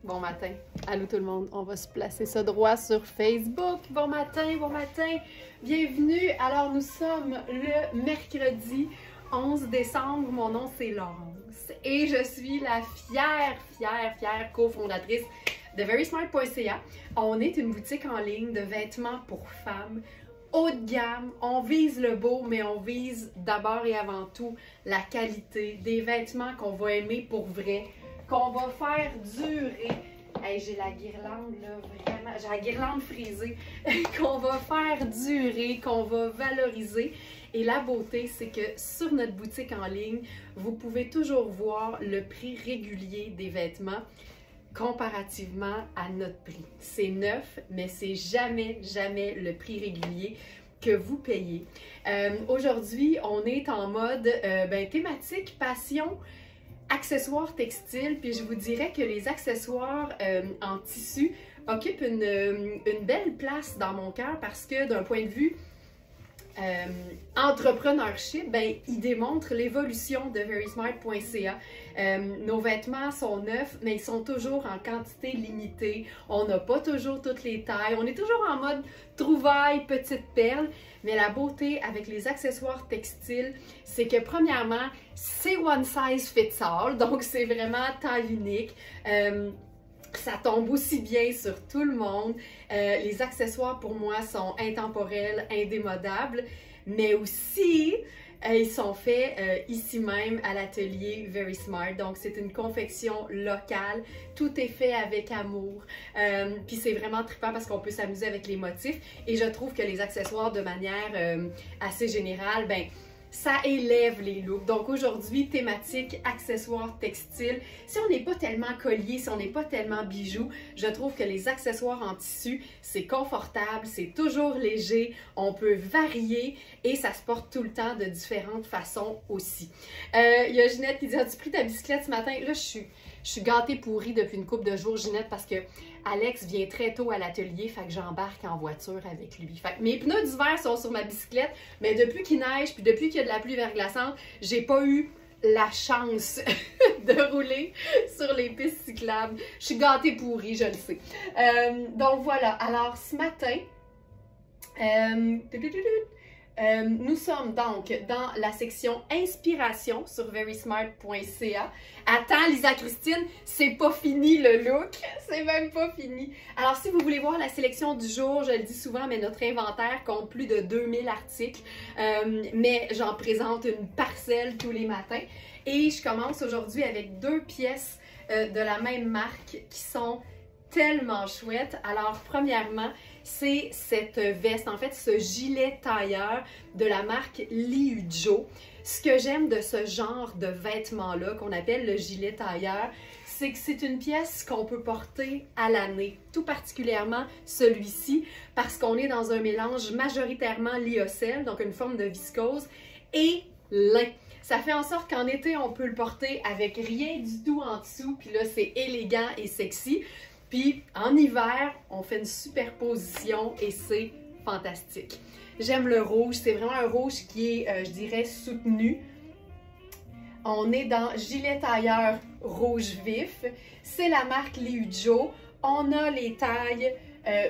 Bon matin. Allô tout le monde. On va se placer ça droit sur Facebook. Bon matin, bon matin. Bienvenue. Alors nous sommes le mercredi 11 décembre. Mon nom c'est Laurence et je suis la fière cofondatrice de verysmart.ca. On est une boutique en ligne de vêtements pour femmes haut de gamme. On vise le beau, mais on vise d'abord et avant tout la qualité, des vêtements qu'on va aimer pour vrai, qu'on va faire durer. Hey, j'ai la guirlande là, vraiment, j'ai la guirlande frisée, qu'on va faire durer, qu'on va valoriser. Et la beauté, c'est que sur notre boutique en ligne, vous pouvez toujours voir le prix régulier des vêtements comparativement à notre prix. C'est neuf, mais c'est jamais le prix régulier que vous payez. Aujourd'hui, on est en mode thématique passion accessoires textiles, puis je vous dirais que les accessoires en tissu occupent une belle place dans mon cœur parce que d'un point de vue entrepreneurship, il démontre l'évolution de verysmart.ca. Nos vêtements sont neufs, mais ils sont toujours en quantité limitée. On n'a pas toujours toutes les tailles. On est toujours en mode trouvaille, petite perle. Mais la beauté avec les accessoires textiles, c'est que premièrement, c'est one size fits all. Donc, c'est vraiment taille unique. Ça tombe aussi bien sur tout le monde. Les accessoires pour moi sont intemporels, indémodables, mais aussi ils sont faits ici même à l'atelier Verysmart. Donc c'est une confection locale, tout est fait avec amour. Puis c'est vraiment trippant parce qu'on peut s'amuser avec les motifs et je trouve que les accessoires de manière assez générale, ça élève les looks. Donc aujourd'hui, thématique accessoires textiles. Si on n'est pas tellement collier, si on n'est pas tellement bijoux, je trouve que les accessoires en tissu, c'est confortable, c'est toujours léger, on peut varier et ça se porte tout le temps de différentes façons aussi. Il y a Ginette qui dit « As-tu pris ta bicyclette ce matin? » Là, je suis gâtée pourrie depuis une couple de jours, Ginette, parce que Alex vient très tôt à l'atelier, fait que j'embarque en voiture avec lui. Fait que mes pneus d'hiver sont sur ma bicyclette, mais depuis qu'il neige, puis depuis qu'il y a de la pluie verglaçante, j'ai pas eu la chance de rouler sur les pistes cyclables. Je suis gâtée pourrie, je le sais. Donc voilà, alors ce matin, nous sommes donc dans la section inspiration sur verysmart.ca. Attends, Lisa Christine, c'est pas fini le look, c'est même pas fini. Alors si vous voulez voir la sélection du jour, je le dis souvent, mais notre inventaire compte plus de 2000 articles, mais j'en présente une parcelle tous les matins. Et je commence aujourd'hui avec deux pièces de la même marque qui sont tellement chouettes. Alors premièrement, c'est cette veste, en fait ce gilet tailleur de la marque Liujo. Ce que j'aime de ce genre de vêtements-là qu'on appelle le gilet tailleur, c'est que c'est une pièce qu'on peut porter à l'année, tout particulièrement celui-ci, parce qu'on est dans un mélange majoritairement lyocell, donc une forme de viscose, et lin. Ça fait en sorte qu'en été, on peut le porter avec rien du tout en dessous, puis là, c'est élégant et sexy. Puis en hiver, on fait une superposition et c'est fantastique. J'aime le rouge, c'est vraiment un rouge qui est, je dirais, soutenu. On est dans gilet tailleur rouge vif. C'est la marque Liujo. On a les tailles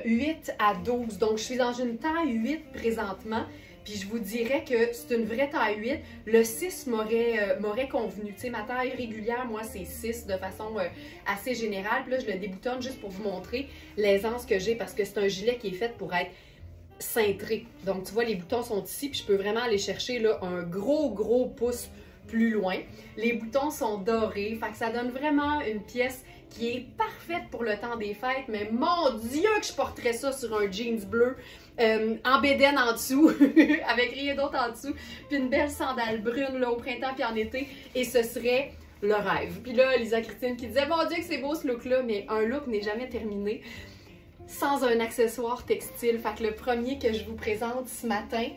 8 à 12. Donc je suis dans une taille 8 présentement. Puis je vous dirais que c'est une vraie taille 8. Le 6 m'aurait convenu. Tu sais, ma taille régulière, moi, c'est 6 de façon assez générale. Puis là, je le déboutonne juste pour vous montrer l'aisance que j'ai parce que c'est un gilet qui est fait pour être cintré. Donc, tu vois, les boutons sont ici. Puis je peux vraiment aller chercher là, un gros pouce plus loin. Les boutons sont dorés. Fait que ça donne vraiment une pièce qui est parfaite pour le temps des fêtes. Mais mon Dieu que je porterais ça sur un jeans bleu. En bédaine en dessous, avec rien d'autre en dessous, puis une belle sandale brune là, au printemps puis en été, et ce serait le rêve. Puis là, Lisa Christine qui disait « Mon Dieu que c'est beau ce look-là », mais un look n'est jamais terminé sans un accessoire textile. Fait que le premier que je vous présente ce matin,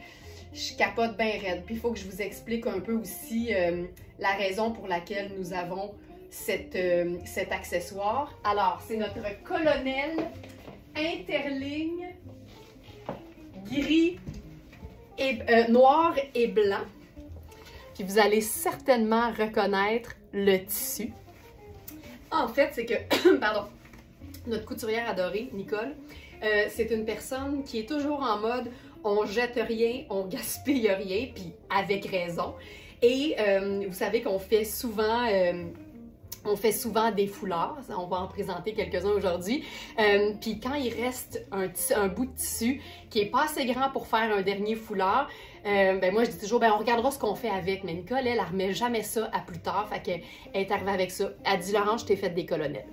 je capote bien raide. Puis il faut que je vous explique un peu aussi la raison pour laquelle nous avons cet accessoire. Alors, c'est notre colonel interligne gris et noir et blanc. Puis vous allez certainement reconnaître le tissu. En fait, c'est que, pardon, notre couturière adorée, Nicole. C'est une personne qui est toujours en mode on jette rien, on gaspille rien, puis avec raison. Et vous savez qu'on fait souvent des foulards, on va en présenter quelques-uns aujourd'hui. Puis quand il reste un bout de tissu qui est pas assez grand pour faire un dernier foulard, ben moi je dis toujours, ben on regardera ce qu'on fait avec. Mais Nicole, elle remet jamais ça à plus tard, fait qu'elle est arrivée avec ça. Elle dit, Laurent, je t'ai fait des colonels.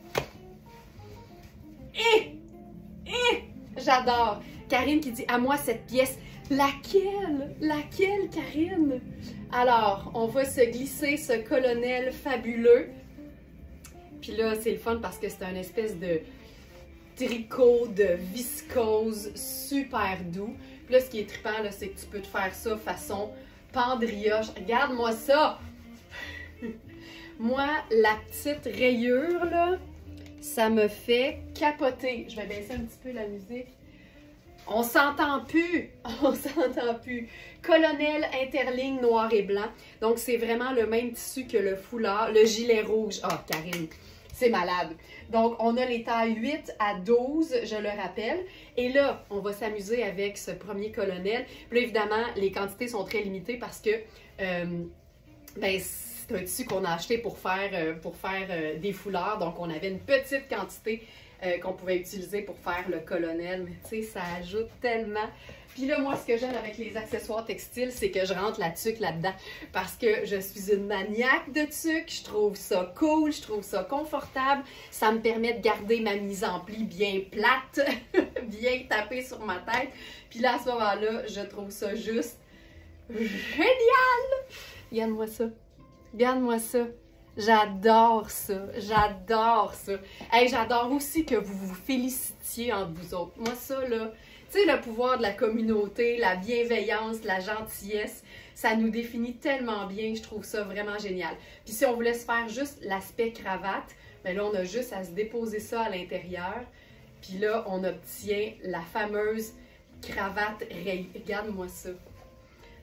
J'adore! Karine qui dit, à moi cette pièce. Laquelle? Laquelle, Karine? Alors, on va se glisser ce colonel fabuleux. Puis là, c'est le fun parce que c'est un espèce de tricot de viscose super doux. Puis là, ce qui est trippant, c'est que tu peux te faire ça façon pendrioche. Regarde-moi ça! Moi, la petite rayure, là, ça me fait capoter. Je vais baisser un petit peu la musique. On s'entend plus, on s'entend plus. Colonel interligne noir et blanc. Donc, c'est vraiment le même tissu que le foulard, le gilet rouge. Ah, Karine, c'est malade. Donc, on a les tailles 8 à 12, je le rappelle. Et là, on va s'amuser avec ce premier colonel. Puis là, évidemment, les quantités sont très limitées parce que ben, c'est un tissu qu'on a acheté pour faire des foulards. Donc, on avait une petite quantité qu'on pouvait utiliser pour faire le colonel, mais tu sais, ça ajoute tellement. Puis là, moi, ce que j'aime avec les accessoires textiles, c'est que je rentre la tuque là-dedans parce que je suis une maniaque de tuque, je trouve ça cool, je trouve ça confortable, ça me permet de garder ma mise en pli bien plate, bien tapée sur ma tête. Puis là, à ce moment-là, je trouve ça juste génial! Regarde-moi ça, regarde-moi ça. J'adore ça, j'adore ça. Hey, j'adore aussi que vous vous félicitiez entre vous autres. Moi, ça, là, tu sais, le pouvoir de la communauté, la bienveillance, la gentillesse, ça nous définit tellement bien, je trouve ça vraiment génial. Puis si on voulait se faire juste l'aspect cravate, bien là, on a juste à se déposer ça à l'intérieur. Puis là, on obtient la fameuse cravate rayée. Regarde-moi ça.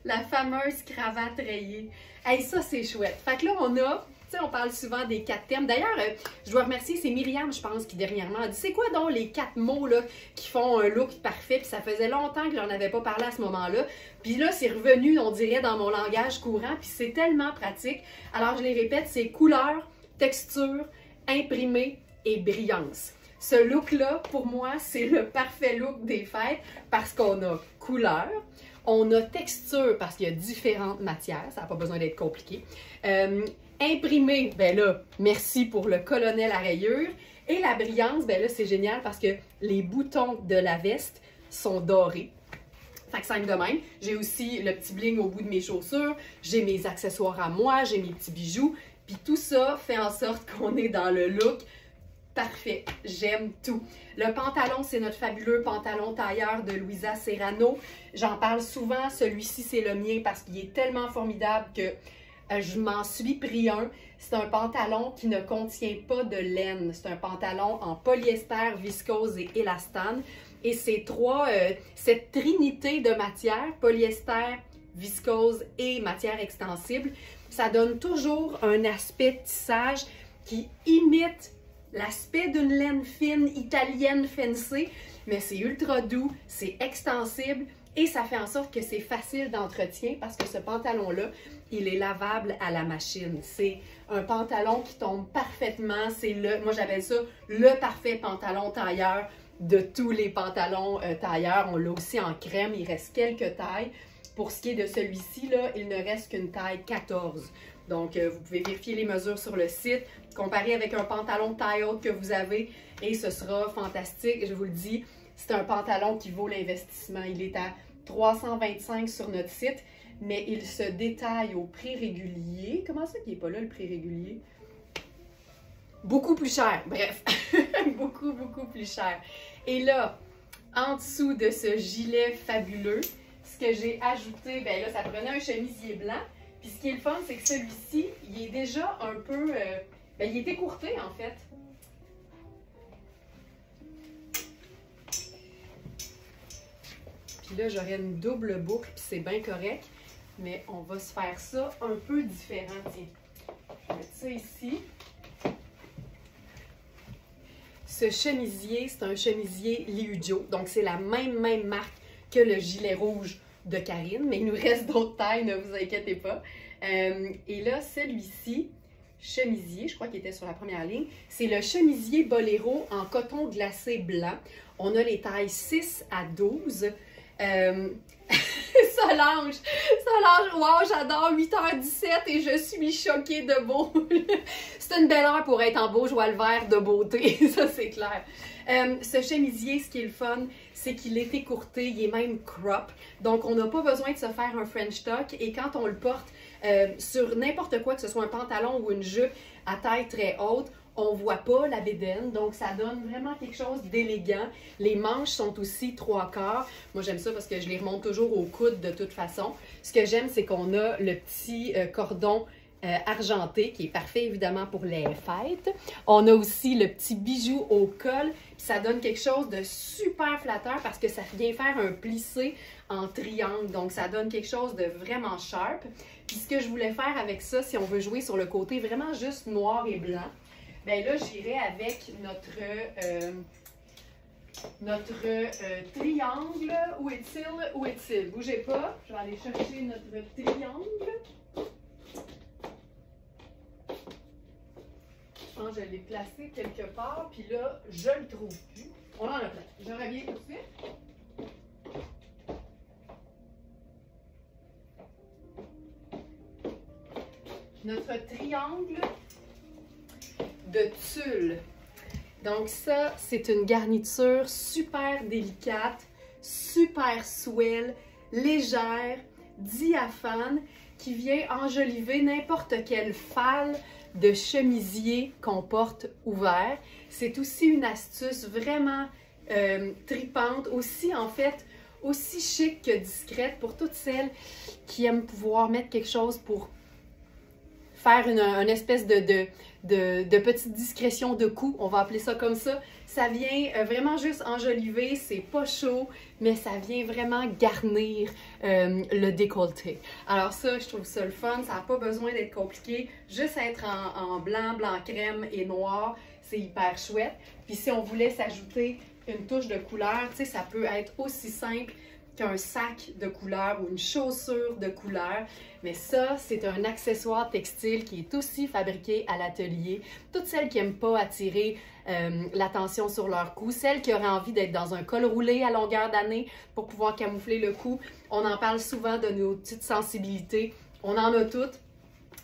La fameuse cravate rayée. Hey, ça, c'est chouette. Fait que là, on a... Tu sais, on parle souvent des 4 thèmes. D'ailleurs, je dois remercier, c'est Myriam, je pense, qui dernièrement a dit, c'est quoi donc les 4 mots là, qui font un look parfait? Puis ça faisait longtemps que j'en avais pas parlé à ce moment-là. Puis là, c'est revenu, on dirait, dans mon langage courant. Puis c'est tellement pratique. Alors, je les répète, c'est couleur, texture, imprimé et brillance. Ce look-là, pour moi, c'est le parfait look des fêtes parce qu'on a couleur, on a texture parce qu'il y a différentes matières, ça n'a pas besoin d'être compliqué. Imprimé, ben là, merci pour le colonel à rayures. Et la brillance, ben là, c'est génial parce que les boutons de la veste sont dorés. Fait que ça de même. J'ai aussi le petit bling au bout de mes chaussures, j'ai mes accessoires à moi, j'ai mes petits bijoux. Puis tout ça fait en sorte qu'on est dans le look parfait. J'aime tout. Le pantalon, c'est notre fabuleux pantalon tailleur de Louisa Serrano. J'en parle souvent. Celui-ci, c'est le mien parce qu'il est tellement formidable que je m'en suis pris un. C'est un pantalon qui ne contient pas de laine. C'est un pantalon en polyester, viscose et élastane. Et cette trinité de matières, polyester, viscose et matière extensible, ça donne toujours un aspect tissage qui imite l'aspect d'une laine fine, italienne fancy, mais c'est ultra doux, c'est extensible et ça fait en sorte que c'est facile d'entretien parce que ce pantalon-là, il est lavable à la machine. C'est un pantalon qui tombe parfaitement. C'est moi j'appelle ça le parfait pantalon tailleur de tous les pantalons tailleurs. On l'a aussi en crème, il reste quelques tailles. Pour ce qui est de celui-ci, là, il ne reste qu'une taille 14. Donc, vous pouvez vérifier les mesures sur le site, comparer avec un pantalon taille haute que vous avez et ce sera fantastique. Je vous le dis, c'est un pantalon qui vaut l'investissement. Il est à 325 sur notre site, mais il se détaille au prix régulier. Comment ça qu'il n'est pas là, le prix régulier? Beaucoup plus cher, bref, beaucoup, beaucoup plus cher. Et là, en dessous de ce gilet fabuleux, ce que j'ai ajouté, ben là, ça prenait un chemisier blanc. Puis ce qui est le fun, c'est que celui-ci, il est déjà un peu... ben, il est écourté, en fait. Puis là, j'aurais une double boucle, puis c'est bien correct. Mais on va se faire ça un peu différent. Tiens, je vais mettre ça ici. ce chemisier, c'est un chemisier Liudio. Donc, c'est la même marque que le gilet rouge de Karine, mais il nous reste d'autres tailles, ne vous inquiétez pas. Et là, celui-ci, chemisier, je crois qu'il était sur la première ligne, c'est le chemisier Boléro en coton glacé blanc. On a les tailles 6 à 12. Solange, wow, j'adore 8h17 et je suis choquée de beau. C'est une belle heure pour être en beau joie le vert de beauté, ça c'est clair. Ce chemisier, ce qui est le fun, c'est qu'il est écourté, il est même crop. Donc, on n'a pas besoin de se faire un French tuck. Et quand on le porte sur n'importe quoi, que ce soit un pantalon ou une jupe à taille très haute, on ne voit pas la bédaine. Donc, ça donne vraiment quelque chose d'élégant. Les manches sont aussi 3/4. Moi, j'aime ça parce que je les remonte toujours au coude de toute façon. Ce que j'aime, c'est qu'on a le petit cordon argenté, qui est parfait évidemment pour les fêtes. On a aussi le petit bijou au col, puis ça donne quelque chose de super flatteur parce que ça vient faire un plissé en triangle, donc ça donne quelque chose de vraiment sharp. Puis ce que je voulais faire avec ça, si on veut jouer sur le côté vraiment juste noir et blanc, bien là j'irai avec notre triangle. Où est-il? Où est-il? Bougez pas, je vais aller chercher notre triangle. Je l'ai placé quelque part, puis là, je le trouve plus. On en a plein. Je reviens tout de suite. Notre triangle de tulle. Donc ça, c'est une garniture super délicate, super swell, légère, diaphane, qui vient enjoliver n'importe quelle falle de chemisier qu'on porte ouvert. C'est aussi une astuce vraiment tripante, aussi en fait, aussi chic que discrète pour toutes celles qui aiment pouvoir mettre quelque chose pour faire une espèce de petite discrétion de cou, on va appeler ça comme ça. Ça vient vraiment juste enjoliver, c'est pas chaud, mais ça vient vraiment garnir le décolleté. Alors ça, je trouve ça le fun, ça n'a pas besoin d'être compliqué, juste être en blanc, blanc crème et noir, c'est hyper chouette. Puis si on voulait s'ajouter une touche de couleur, tu sais, ça peut être aussi simple qu'un sac de couleur ou une chaussure de couleur. Mais ça, c'est un accessoire textile qui est aussi fabriqué à l'atelier. Toutes celles qui n'aiment pas attirer l'attention sur leur cou, celles qui auraient envie d'être dans un col roulé à longueur d'année pour pouvoir camoufler le cou. On en parle souvent de nos petites sensibilités. On en a toutes.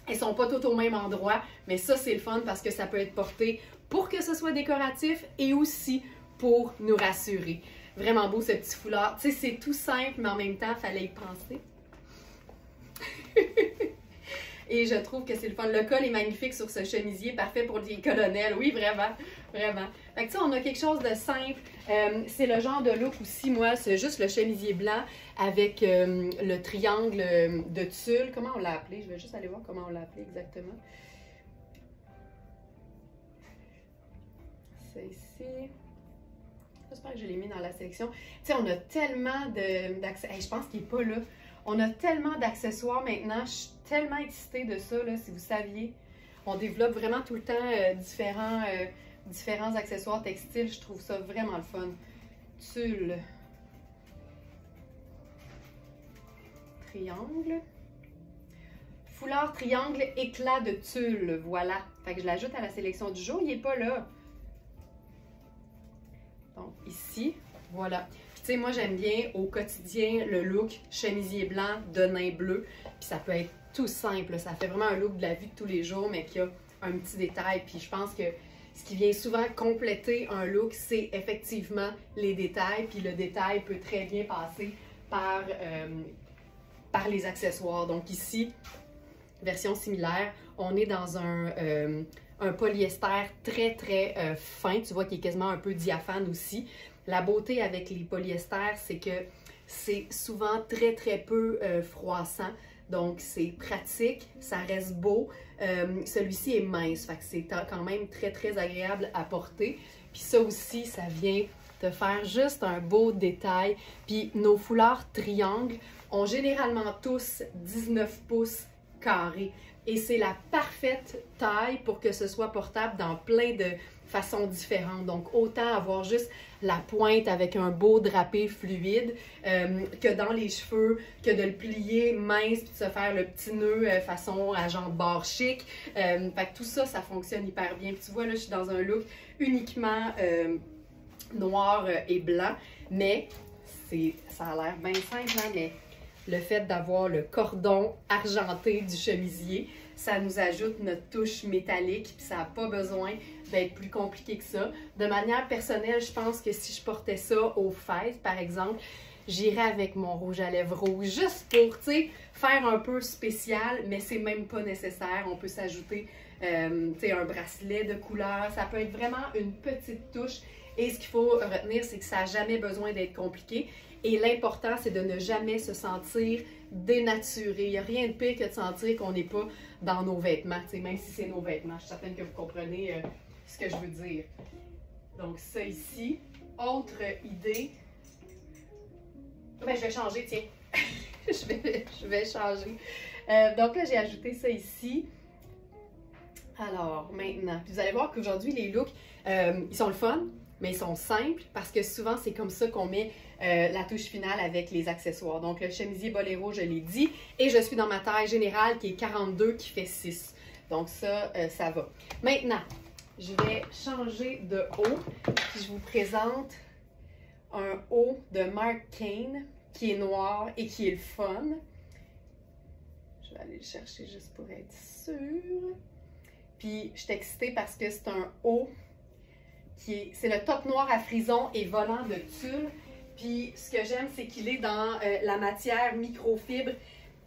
Elles ne sont pas toutes au même endroit, mais ça, c'est le fun parce que ça peut être porté pour que ce soit décoratif et aussi pour nous rassurer. Vraiment beau ce petit foulard. Tu sais, c'est tout simple, mais en même temps, il fallait y penser. Et je trouve que c'est le fun. Le col est magnifique sur ce chemisier, parfait pour les colonels. Oui, vraiment, vraiment. Fait que tu sais, on a quelque chose de simple. C'est le genre de look aussi, moi, c'est juste le chemisier blanc avec le triangle de tulle. Comment on l'a appelé? Je vais juste aller voir comment on l'a appelé exactement. C'est ici. J'espère que je l'ai mis dans la sélection. Tu sais, on a tellement d'accessoires. Hey, je pense qu'il n'est pas là. On a tellement d'accessoires maintenant. Je suis tellement excitée de ça, là, si vous saviez. On développe vraiment tout le temps différents accessoires textiles. Je trouve ça vraiment le fun. Tulle. Triangle. Foulard triangle éclat de tulle. Voilà. Fait que je l'ajoute à la sélection du jour. Il n'est pas là. Donc, ici, voilà. Puis, tu sais, moi, j'aime bien au quotidien le look chemisier blanc de nain bleu. Puis, ça peut être tout simple. Ça fait vraiment un look de la vie de tous les jours, mais qui a un petit détail. Puis, je pense que ce qui vient souvent compléter un look, c'est effectivement les détails. Puis, le détail peut très bien passer par les accessoires. Donc, ici, version similaire, on est dans un polyester très, très fin. Tu vois qu'il est quasiment un peu diaphane aussi. La beauté avec les polyesters, c'est que c'est souvent très, très peu froissant. Donc, c'est pratique, ça reste beau. Celui-ci est mince, fait que c'est quand même très, très agréable à porter. Puis ça aussi, ça vient te faire juste un beau détail. Puis nos foulards triangles ont généralement tous 19 pouces carrés. et c'est la parfaite taille pour que ce soit portable dans plein de façons différentes. Donc, autant avoir juste la pointe avec un beau drapé fluide que dans les cheveux, que de le plier mince puis de se faire le petit nœud façon agent de bar chic. Fait que tout ça, ça fonctionne hyper bien. Puis tu vois, là, je suis dans un look uniquement noir et blanc, mais ça a l'air bien simple, hein, mais le fait d'avoir le cordon argenté du chemisier, ça nous ajoute notre touche métallique, puis ça n'a pas besoin d'être plus compliqué que ça. De manière personnelle, je pense que si je portais ça aux fêtes, par exemple, j'irais avec mon rouge à lèvres rouge, juste pour, tu sais, faire un peu spécial, mais c'est même pas nécessaire. On peut s'ajouter, tu sais, un bracelet de couleur. Ça peut être vraiment une petite touche. Et ce qu'il faut retenir, c'est que ça n'a jamais besoin d'être compliqué. Et l'important, c'est de ne jamais se sentir dénaturé. Il n'y a rien de pire que de sentir qu'on n'est pas dans nos vêtements, même si c'est nos vêtements. Je suis certaine que vous comprenez ce que je veux dire. Donc ça ici. Autre idée. Ben, je vais changer, tiens. je vais changer. Donc là, j'ai ajouté ça ici. Alors, maintenant, vous allez voir qu'aujourd'hui, les looks, ils sont le fun, mais ils sont simples parce que souvent, c'est comme ça qu'on met la touche finale avec les accessoires. Donc, le chemisier boléro, je l'ai dit, et je suis dans ma taille générale qui est 42, qui fait 6. Donc, ça va. Maintenant, je vais changer de haut, puis je vous présente un haut de Marc Cain qui est noir et qui est le fun. Je vais aller le chercher juste pour être sûre. Puis, je suis excitée parce que c'est un haut c'est le top noir à frison et volant de tulle. Puis, ce que j'aime, c'est qu'il est dans la matière microfibre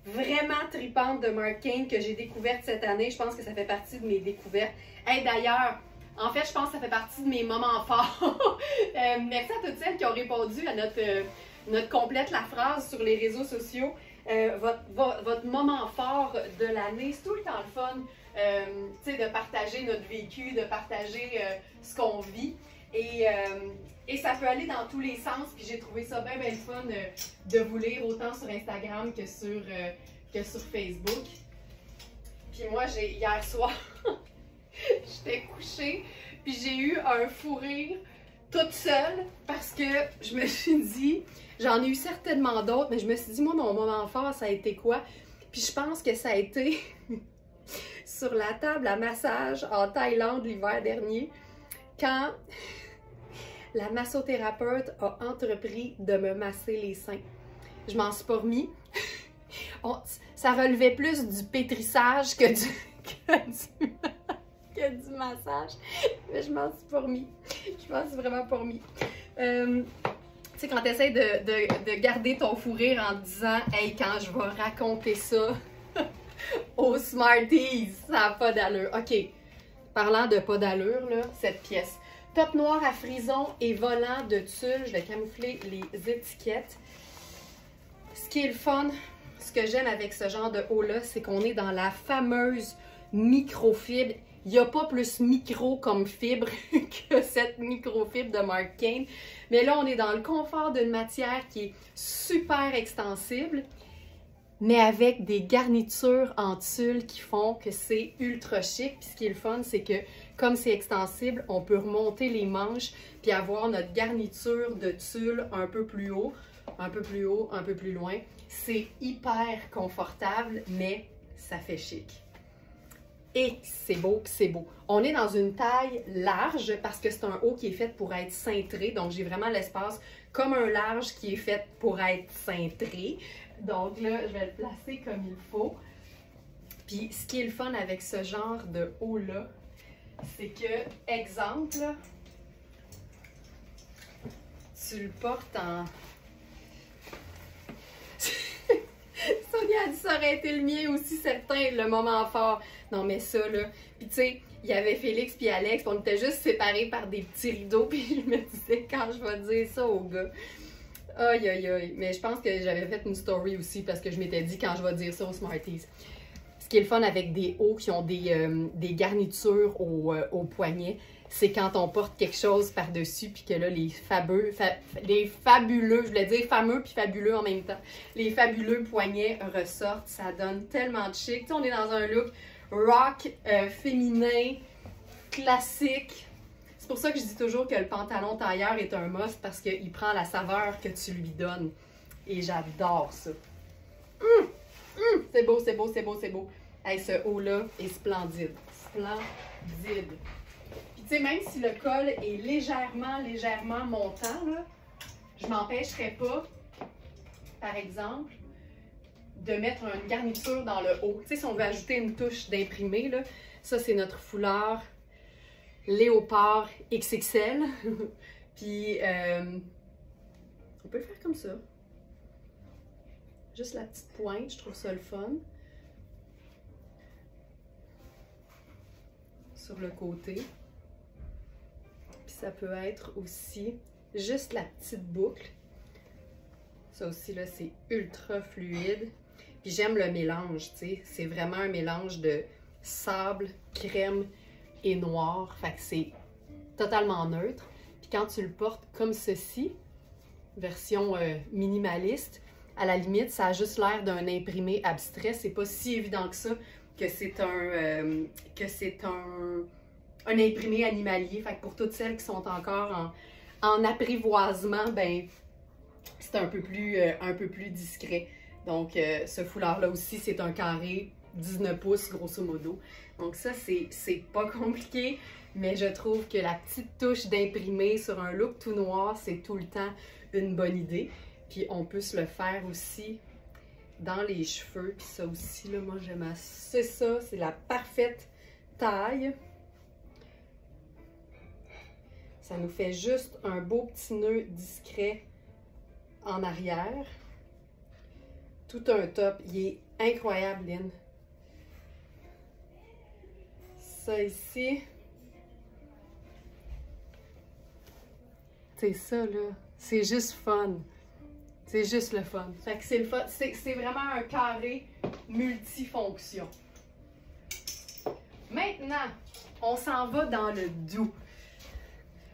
vraiment tripante de Marc Cain que j'ai découverte cette année. Je pense que ça fait partie de mes découvertes. Hey, d'ailleurs, en fait, je pense que ça fait partie de mes moments forts. Merci à toutes celles qui ont répondu à notre complète la phrase sur les réseaux sociaux. Votre moment fort de l'année, c'est tout le temps le fun. De partager notre vécu, de partager ce qu'on vit. Et ça peut aller dans tous les sens. Puis j'ai trouvé ça bien, bien le fun de vous lire autant sur Instagram que sur Facebook. Puis moi, hier soir, j'étais couchée, puis j'ai eu un fou rire toute seule parce que je me suis dit, j'en ai eu certainement d'autres, mais je me suis dit, moi, mon moment fort, ça a été quoi? Puis je pense que ça a été sur la table à massage en Thaïlande l'hiver dernier, quand la massothérapeute a entrepris de me masser les seins. Je m'en suis pas remis. Ça relevait plus du pétrissage que du massage. Mais je m'en suis pas remis. Je m'en suis vraiment pas remis. Tu sais, quand tu essaies de garder ton fou rire en te disant « Hey, quand je vais raconter ça aux Smarties, ça n'a pas d'allure. » OK, parlant de pas d'allure, là, cette pièce. Top noir à frison et volant de tulle. Je vais camoufler les étiquettes. Ce qui est le fun, ce que j'aime avec ce genre de haut-là, c'est qu'on est dans la fameuse microfibre. Il n'y a pas plus micro comme fibre que cette microfibre de Marc Cain. Mais là, on est dans le confort d'une matière qui est super extensible, mais avec des garnitures en tulle qui font que c'est ultra chic. Puis ce qui est le fun, c'est que comme c'est extensible, on peut remonter les manches puis avoir notre garniture de tulle un peu plus haut, un peu plus haut, un peu plus loin. C'est hyper confortable, mais ça fait chic. Et c'est beau, puis c'est beau. On est dans une taille large parce que c'est un haut qui est fait pour être cintré. Donc, j'ai vraiment l'espace comme un large qui est fait pour être cintré. Donc là, je vais le placer comme il faut. Puis, ce qui est le fun avec ce genre de haut-là, c'est que, exemple, tu le portes en... Sonia a dit ça aurait été le mien aussi, certain, le moment fort. Non, mais ça, là. Puis, tu sais, il y avait Félix puis Alex, on était juste séparés par des petits rideaux. Puis, je me disais, quand je vais dire ça aux gars. Aïe, aïe, aïe. Mais je pense que j'avais fait une story aussi parce que je m'étais dit, quand je vais dire ça aux Smarties. Ce qui est le fun avec des hauts qui ont des garnitures au poignet, c'est quand on porte quelque chose par-dessus, puis que là, les fabuleux, je voulais dire fameux puis fabuleux en même temps, les fabuleux poignets ressortent, ça donne tellement de chic. Tu sais, on est dans un look rock, féminin, classique. C'est pour ça que je dis toujours que le pantalon tailleur est un must, parce qu'il prend la saveur que tu lui donnes. Et j'adore ça. C'est beau, c'est beau, c'est beau, c'est beau. Hey, ce haut-là est splendide. Splendide. Puis tu sais, même si le col est légèrement montant, là, je m'empêcherais pas, par exemple, de mettre une garniture dans le haut. Tu sais, si on veut ajouter une touche d'imprimé, là, ça c'est notre foulard léopard XXL. Puis on peut le faire comme ça. Juste la petite pointe, je trouve ça le fun. Sur le côté. Puis ça peut être aussi juste la petite boucle. Ça aussi, là, c'est ultra fluide. Puis j'aime le mélange, tu sais. C'est vraiment un mélange de sable, crème et noir. Fait que c'est totalement neutre. Puis quand tu le portes comme ceci, version minimaliste, à la limite, ça a juste l'air d'un imprimé abstrait. C'est pas si évident que ça que c'est un imprimé animalier. Fait que pour toutes celles qui sont encore en apprivoisement, ben c'est un peu plus discret. Donc ce foulard-là aussi, c'est un carré 19 pouces grosso modo. Donc ça, c'est pas compliqué, mais je trouve que la petite touche d'imprimé sur un look tout noir, c'est tout le temps une bonne idée. Puis on peut se le faire aussi dans les cheveux. Puis ça aussi, là, moi j'aime assez ça. C'est la parfaite taille. Ça nous fait juste un beau petit nœud discret en arrière. Tout un top. Il est incroyable, Lynn. Ça ici. C'est ça, là. C'est juste fun. C'est juste le fun. Fait que c'est le fun. C'est vraiment un carré multifonction. Maintenant, on s'en va dans le doux.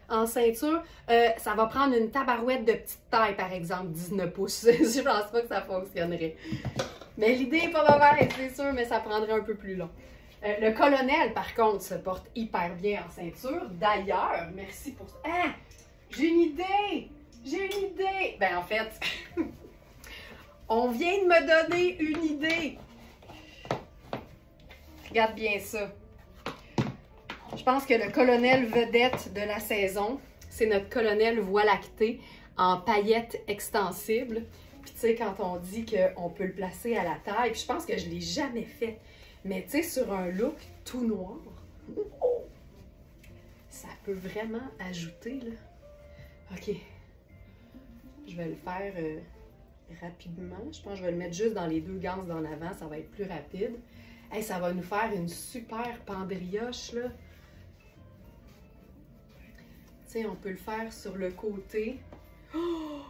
En ceinture, ça va prendre une tabarouette de petite taille, par exemple, 19 pouces. Je pense pas que ça fonctionnerait. Mais l'idée est pas mauvaise, c'est sûr, mais ça prendrait un peu plus long. Le colonel, par contre, se porte hyper bien en ceinture. D'ailleurs, merci pour ça. Ah! J'ai une idée! J'ai une idée! Ben, en fait, on vient de me donner une idée. Regarde bien ça. Je pense que le colonel vedette de la saison, c'est notre colonel Voie lactée en paillettes extensibles. Puis tu sais, quand on dit qu'on peut le placer à la taille, puis je pense que je ne l'ai jamais fait, mais tu sais, sur un look tout noir, ça peut vraiment ajouter, là. OK. Je vais le faire rapidement. Je pense que je vais le mettre juste dans les deux ganses d'en avant, ça va être plus rapide. Hey, ça va nous faire une super pendrioche, là. Tu sais, on peut le faire sur le côté. Oh!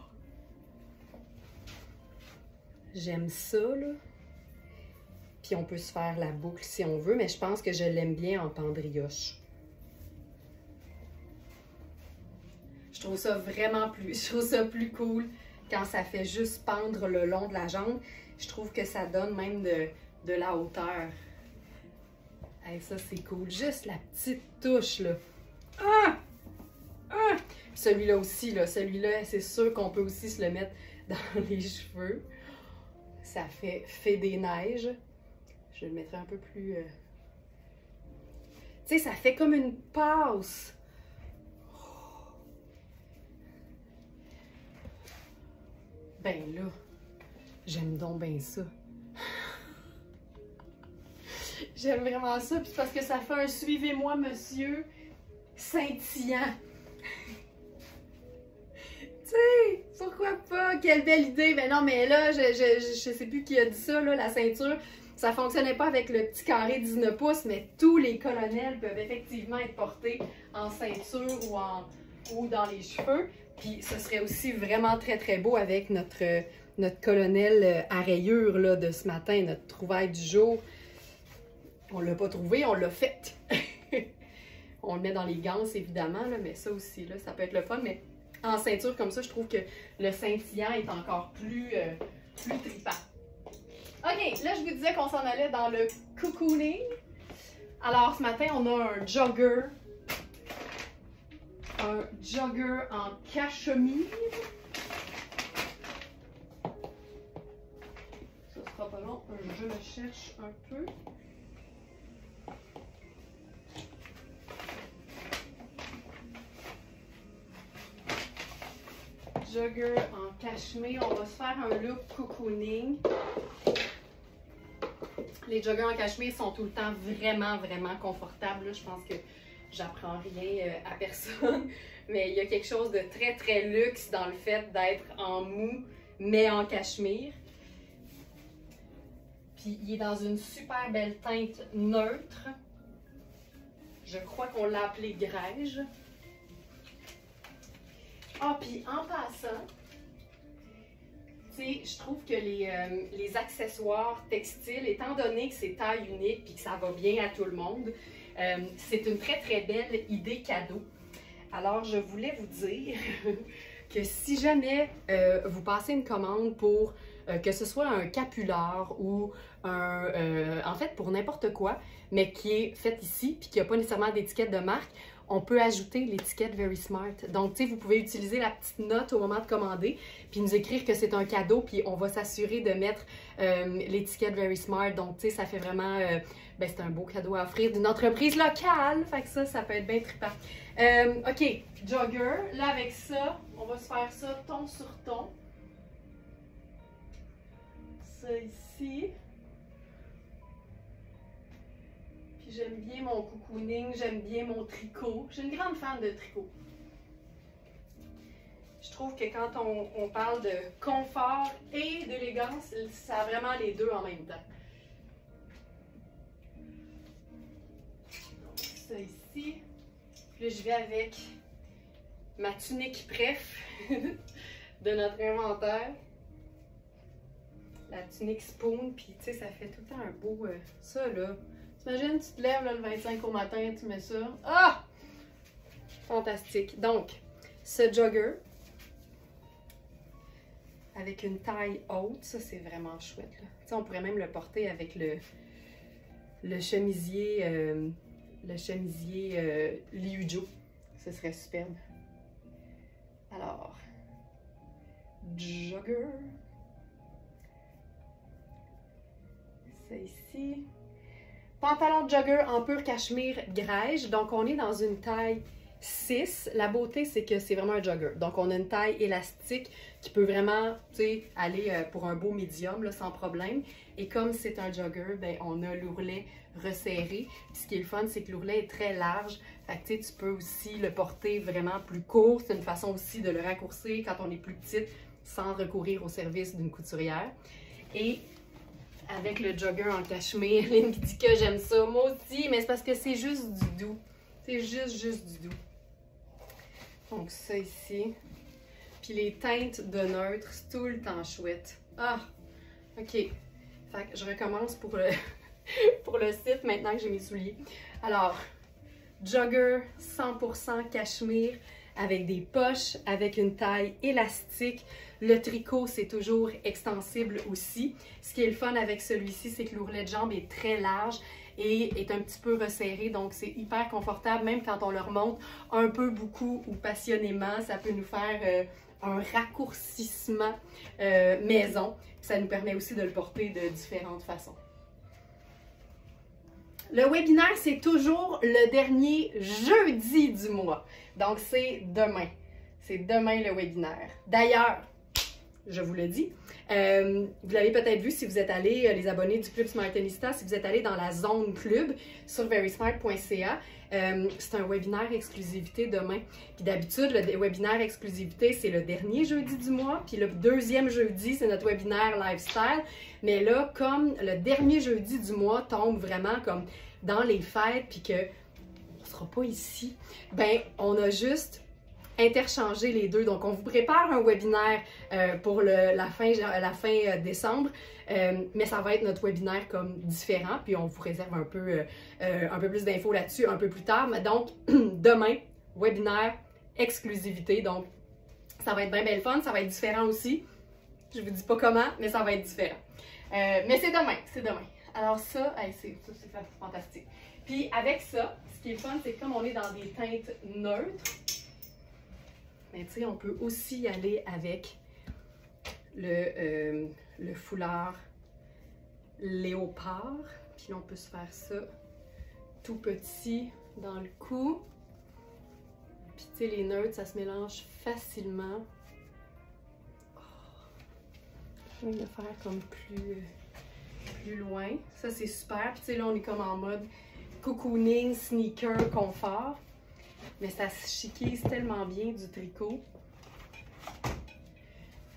J'aime ça, là. Puis on peut se faire la boucle si on veut, mais je pense que je l'aime bien en pendrioche. Je trouve ça vraiment plus cool quand ça fait juste pendre le long de la jambe. Je trouve que ça donne même de la hauteur. Hey, ça, c'est cool. Juste la petite touche, là. Ah! Ah! Celui-là aussi, là. Celui-là, c'est sûr qu'on peut aussi se le mettre dans les cheveux. Ça fait des neiges. Je le mettrai un peu plus... Tu sais, ça fait comme une passe. Ben là, j'aime donc bien ça. J'aime vraiment ça, puis parce que ça fait un suivez-moi, monsieur, scintillant. Tu sais, pourquoi pas? Quelle belle idée! Ben non, mais là, je sais plus qui a dit ça, là, la ceinture. Ça fonctionnait pas avec le petit carré 19 pouces, mais tous les colonels peuvent effectivement être portés en ceinture ou dans les cheveux. Puis ce serait aussi vraiment très beau avec notre colonel à rayures là, de ce matin, notre trouvaille du jour. On l'a pas trouvé, on l'a fait. On le met dans les gants, évidemment, là, mais ça aussi, là, ça peut être le fun. Mais en ceinture comme ça, je trouve que le scintillant est encore plus trippant. OK, là, je vous disais qu'on s'en allait dans le cocooning. Alors, ce matin, on a un jogger. Un jogger en cachemire. Ça sera pas long, je le cherche un peu. Jogger en cachemire, on va se faire un look cocooning. Les joggers en cachemire sont tout le temps vraiment, vraiment confortables. Là, je pense que j'apprends rien à personne, mais il y a quelque chose de très, très luxe dans le fait d'être en mou, mais en cachemire. Puis il est dans une super belle teinte neutre. Je crois qu'on l'a appelé grège. Ah, puis en passant, tu sais, je trouve que les accessoires textiles, étant donné que c'est taille unique puis que ça va bien à tout le monde, c'est une très très belle idée cadeau. Alors, je voulais vous dire que si jamais vous passez une commande pour que ce soit un capular ou en fait pour n'importe quoi, mais qui est fait ici puis qui n'a pas nécessairement d'étiquette de marque, on peut ajouter l'étiquette Very Smart. Donc, tu sais, vous pouvez utiliser la petite note au moment de commander, puis nous écrire que c'est un cadeau, puis on va s'assurer de mettre l'étiquette Very Smart. Donc, tu sais, ça fait vraiment... ben, c'est un beau cadeau à offrir d'une entreprise locale. Fait que ça peut être bien trippant. OK, jogger. Là, avec ça, on va se faire ça ton sur ton. Ça ici. J'aime bien mon cocooning, j'aime bien mon tricot. Je suis une grande fan de tricot. Je trouve que quand on parle de confort et d'élégance, ça a vraiment les deux en même temps. Donc, ça ici. Puis là, je vais avec ma tunique préf de notre inventaire. La tunique spoon, puis tu sais, ça fait tout le temps un beau... ça, là... T'imagines, tu te lèves là, le 25 au matin, tu mets ça. Ah! Fantastique. Donc, ce jogger, avec une taille haute, ça c'est vraiment chouette. Tu sais, on pourrait même le porter avec le chemisier Liujo. Ce serait superbe. Alors, jogger. Ça ici. Pantalon de jogger en pur cachemire grège. Donc, on est dans une taille 6. La beauté, c'est que c'est vraiment un jogger. Donc, on a une taille élastique qui peut vraiment, tu sais, aller pour un beau médium, là, sans problème. Et comme c'est un jogger, ben, on a l'ourlet resserré. Puis, ce qui est le fun, c'est que l'ourlet est très large. Fait que, tu sais, tu peux aussi le porter vraiment plus court. C'est une façon aussi de le raccourcir quand on est plus petite sans recourir au service d'une couturière. Et avec le jogger en cachemire, Lynn qui dit que j'aime ça, moi aussi, mais c'est parce que c'est juste du doux. C'est juste du doux. Donc ça ici. Puis les teintes de neutre, c'est tout le temps chouette. Ah, ok. Fait que je recommence pour le, pour le site maintenant que j'ai mes souliers. Alors, jogger 100% cachemire avec des poches, avec une taille élastique. Le tricot, c'est toujours extensible aussi. Ce qui est le fun avec celui-ci, c'est que l'ourlet de jambe est très large et est un petit peu resserré, donc c'est hyper confortable, même quand on le remonte un peu beaucoup ou passionnément, ça peut nous faire un raccourcissement maison. Ça nous permet aussi de le porter de différentes façons. Le webinaire, c'est toujours le dernier jeudi du mois. Donc, c'est demain. C'est demain le webinaire. D'ailleurs, je vous le dis, vous l'avez peut-être vu si vous êtes allés, les abonnés du Club Smartenista, si vous êtes allés dans la zone club sur verysmart.ca, c'est un webinaire exclusivité demain. Puis d'habitude, le webinaire exclusivité, c'est le dernier jeudi du mois. Puis le deuxième jeudi, c'est notre webinaire lifestyle. Mais là, comme le dernier jeudi du mois tombe vraiment comme dans les fêtes, puis qu'on ne sera pas ici, ben on a juste interchanger les deux. Donc, on vous prépare un webinaire pour la fin décembre, mais ça va être notre webinaire comme différent, puis on vous réserve un peu plus d'infos là-dessus un peu plus tard. Mais donc, demain, webinaire, exclusivité, donc ça va être bien le fun, ça va être différent aussi. Je vous dis pas comment, mais ça va être différent. Mais c'est demain, c'est demain. Alors ça, c'est fantastique. Puis avec ça, ce qui est fun, c'est que comme on est dans des teintes neutres, mais tu sais, on peut aussi y aller avec le foulard léopard. Puis là, on peut se faire ça tout petit dans le cou. Puis tu sais, les neutres, ça se mélange facilement. Je vais le faire comme plus loin. Ça, c'est super. Puis tu sais, là, on est comme en mode cocooning, sneaker, confort. Mais ça se chiquise tellement bien du tricot.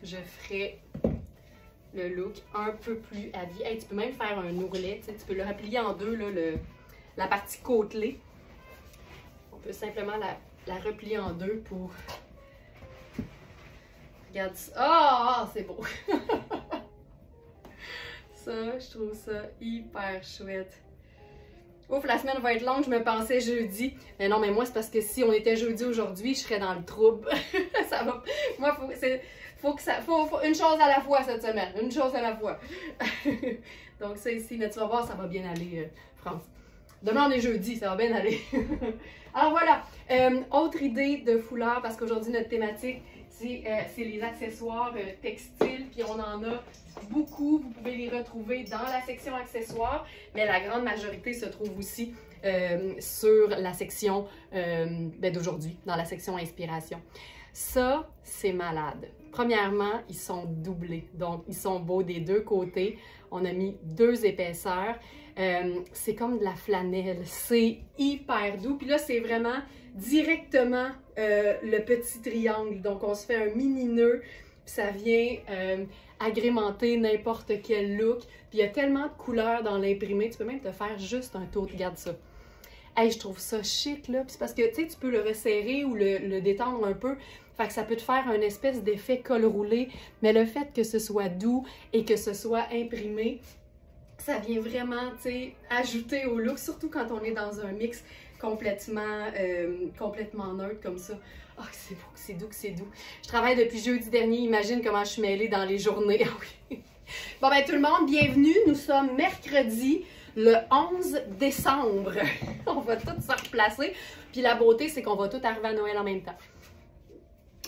Je ferai le look un peu plus habillé. Hey, tu peux même faire un ourlet. Tu peux le replier en deux, là, la partie côtelée. On peut simplement la replier en deux pour... Regarde ça. Ah, c'est beau! Ça, je trouve ça hyper chouette. Ouf, la semaine va être longue, je me pensais jeudi. Mais non, mais moi, c'est parce que si on était jeudi aujourd'hui, je serais dans le trouble. Ça va. Moi, faut une chose à la fois cette semaine. Une chose à la fois. Donc, ça ici, mais tu vas voir, ça va bien aller, France. Demain, on est jeudi, ça va bien aller. Alors voilà, autre idée de foulard, parce qu'aujourd'hui, notre thématique, c'est les accessoires textiles, puis on en a beaucoup. Vous pouvez les retrouver dans la section accessoires, mais la grande majorité se trouve aussi sur la section d'aujourd'hui, dans la section inspiration. Ça, c'est malade. Premièrement, ils sont doublés, donc ils sont beaux des deux côtés. On a mis 2 épaisseurs. C'est comme de la flanelle, c'est hyper doux. Puis là, c'est vraiment directement le petit triangle. Donc, on se fait un mini nœud, puis ça vient agrémenter n'importe quel look. Puis il y a tellement de couleurs dans l'imprimé, tu peux même te faire juste un tour. Regarde ça. Hey, je trouve ça chic, là. Puis c'est parce que, tu sais, tu peux le resserrer ou le détendre un peu. Fait que ça peut te faire un espèce d'effet col roulé. Mais le fait que ce soit doux et que ce soit imprimé, ça vient vraiment, tu sais, ajouter au look, surtout quand on est dans un mix complètement neutre comme ça. Ah, oh, c'est beau, c'est doux, c'est doux. Je travaille depuis jeudi dernier, imagine comment je suis mêlée dans les journées. Ah oui. Bon ben tout le monde, bienvenue. Nous sommes mercredi, le 11 décembre. On va tout se replacer. Puis la beauté, c'est qu'on va tout arriver à Noël en même temps.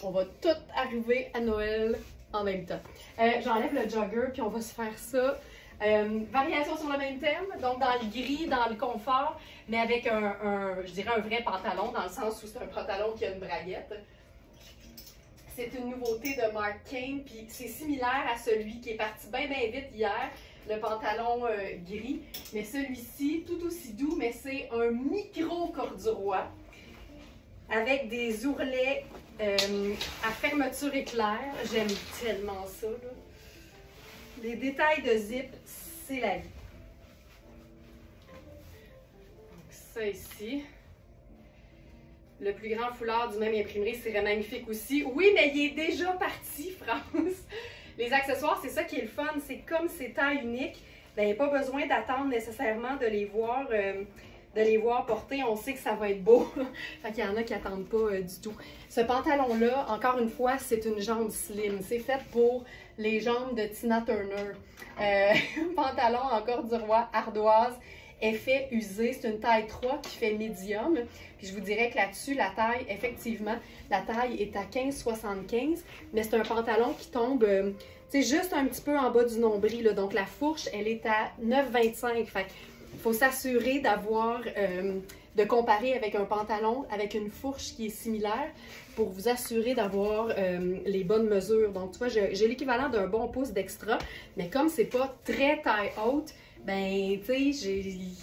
On va tout arriver à Noël en même temps. J'enlève le jogger, puis on va se faire ça. Variation sur le même thème, donc dans le gris, dans le confort, mais avec je dirais un vrai pantalon, dans le sens où c'est un pantalon qui a une braguette. C'est une nouveauté de Mark Kane, puis c'est similaire à celui qui est parti bien vite hier, le pantalon gris. Mais celui-ci, tout aussi doux, mais c'est un micro corduroy avec des ourlets à fermeture éclair. J'aime tellement ça, là. Les détails de zip, c'est la vie. Donc ça ici. Le plus grand foulard du même imprimerie serait magnifique aussi. Oui, mais il est déjà parti, France. Les accessoires, c'est ça qui est le fun. C'est comme c'est taille unique, ben, il n'y a pas besoin d'attendre nécessairement de les voir porter. On sait que ça va être beau. Fait qu'il y en a qui n'attendent pas du tout. Ce pantalon-là, encore une fois, c'est une jambe slim. C'est fait pour les jambes de Tina Turner. Pantalon en corduroy ardoise, effet usé. C'est une taille 3 qui fait médium. Puis je vous dirais que là-dessus, la taille, effectivement, la taille est à 15,75. Mais c'est un pantalon qui tombe, tu sais, juste un petit peu en bas du nombril, là. Donc la fourche, elle est à 9,25. Fait qu'il faut s'assurer d'avoir, de comparer avec un pantalon avec une fourche qui est similaire pour vous assurer d'avoir les bonnes mesures. Donc, tu vois, j'ai l'équivalent d'un bon pouce d'extra, mais comme c'est pas très taille haute, ben, tu sais, il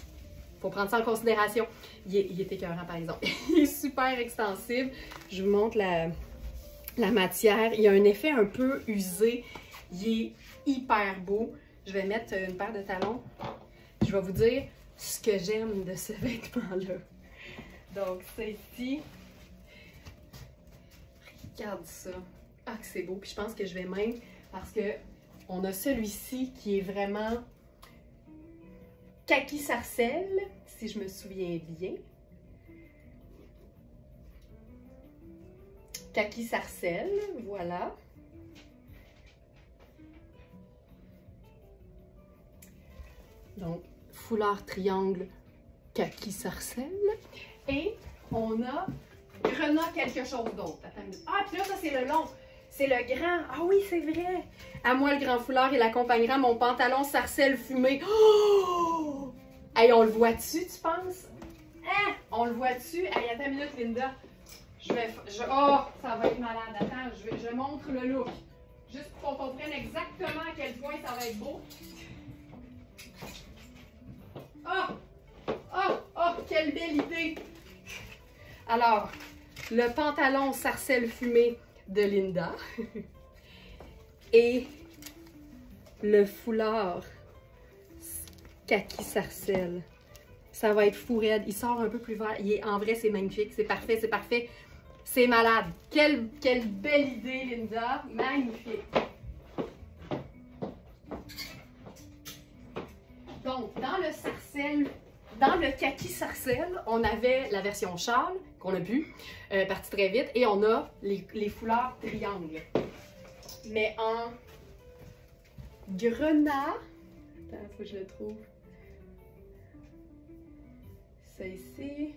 faut prendre ça en considération. Il est écœurant, par exemple. Il est super extensible. Je vous montre la matière. Il y a un effet un peu usé. Il est hyper beau. Je vais mettre une paire de talons. Je vais vous dire ce que j'aime de ce vêtement-là. Donc, ça ici, Regarde ça. Ah, que c'est beau. Puis je pense que je vais même, parce que on a celui-ci qui est vraiment kaki sarcelle, si je me souviens bien. Kaki sarcelle, voilà. Donc, foulard triangle kaki sarcelle. Et on a grenat quelque chose d'autre. Ah, puis là, ça, c'est le long. C'est le grand. Ah oui, c'est vrai. À moi, le grand foulard, il accompagnera mon pantalon sarcelle fumé. Oh! Hey, on le voit-tu, tu penses? Hein? On le voit-tu? Hey, attends une minute, Linda. Oh, ça va être malade. Attends, je montre le look. Juste pour qu'on comprenne exactement à quel point ça va être beau. Oh! Oh! Oh! Quelle belle idée! Alors, le pantalon sarcelle fumé de Linda et le foulard kaki sarcelle. Ça va être fou raide. Il sort un peu plus vert. En vrai, c'est magnifique. C'est parfait, c'est parfait. C'est malade. Quelle belle idée, Linda. Magnifique. Donc, dans le sarcelle, dans le kaki sarcelle, on avait la version châle, qu'on a pu, partie très vite, et on a les foulards triangles. Mais en grenat, attends, faut que je le trouve. Ça ici.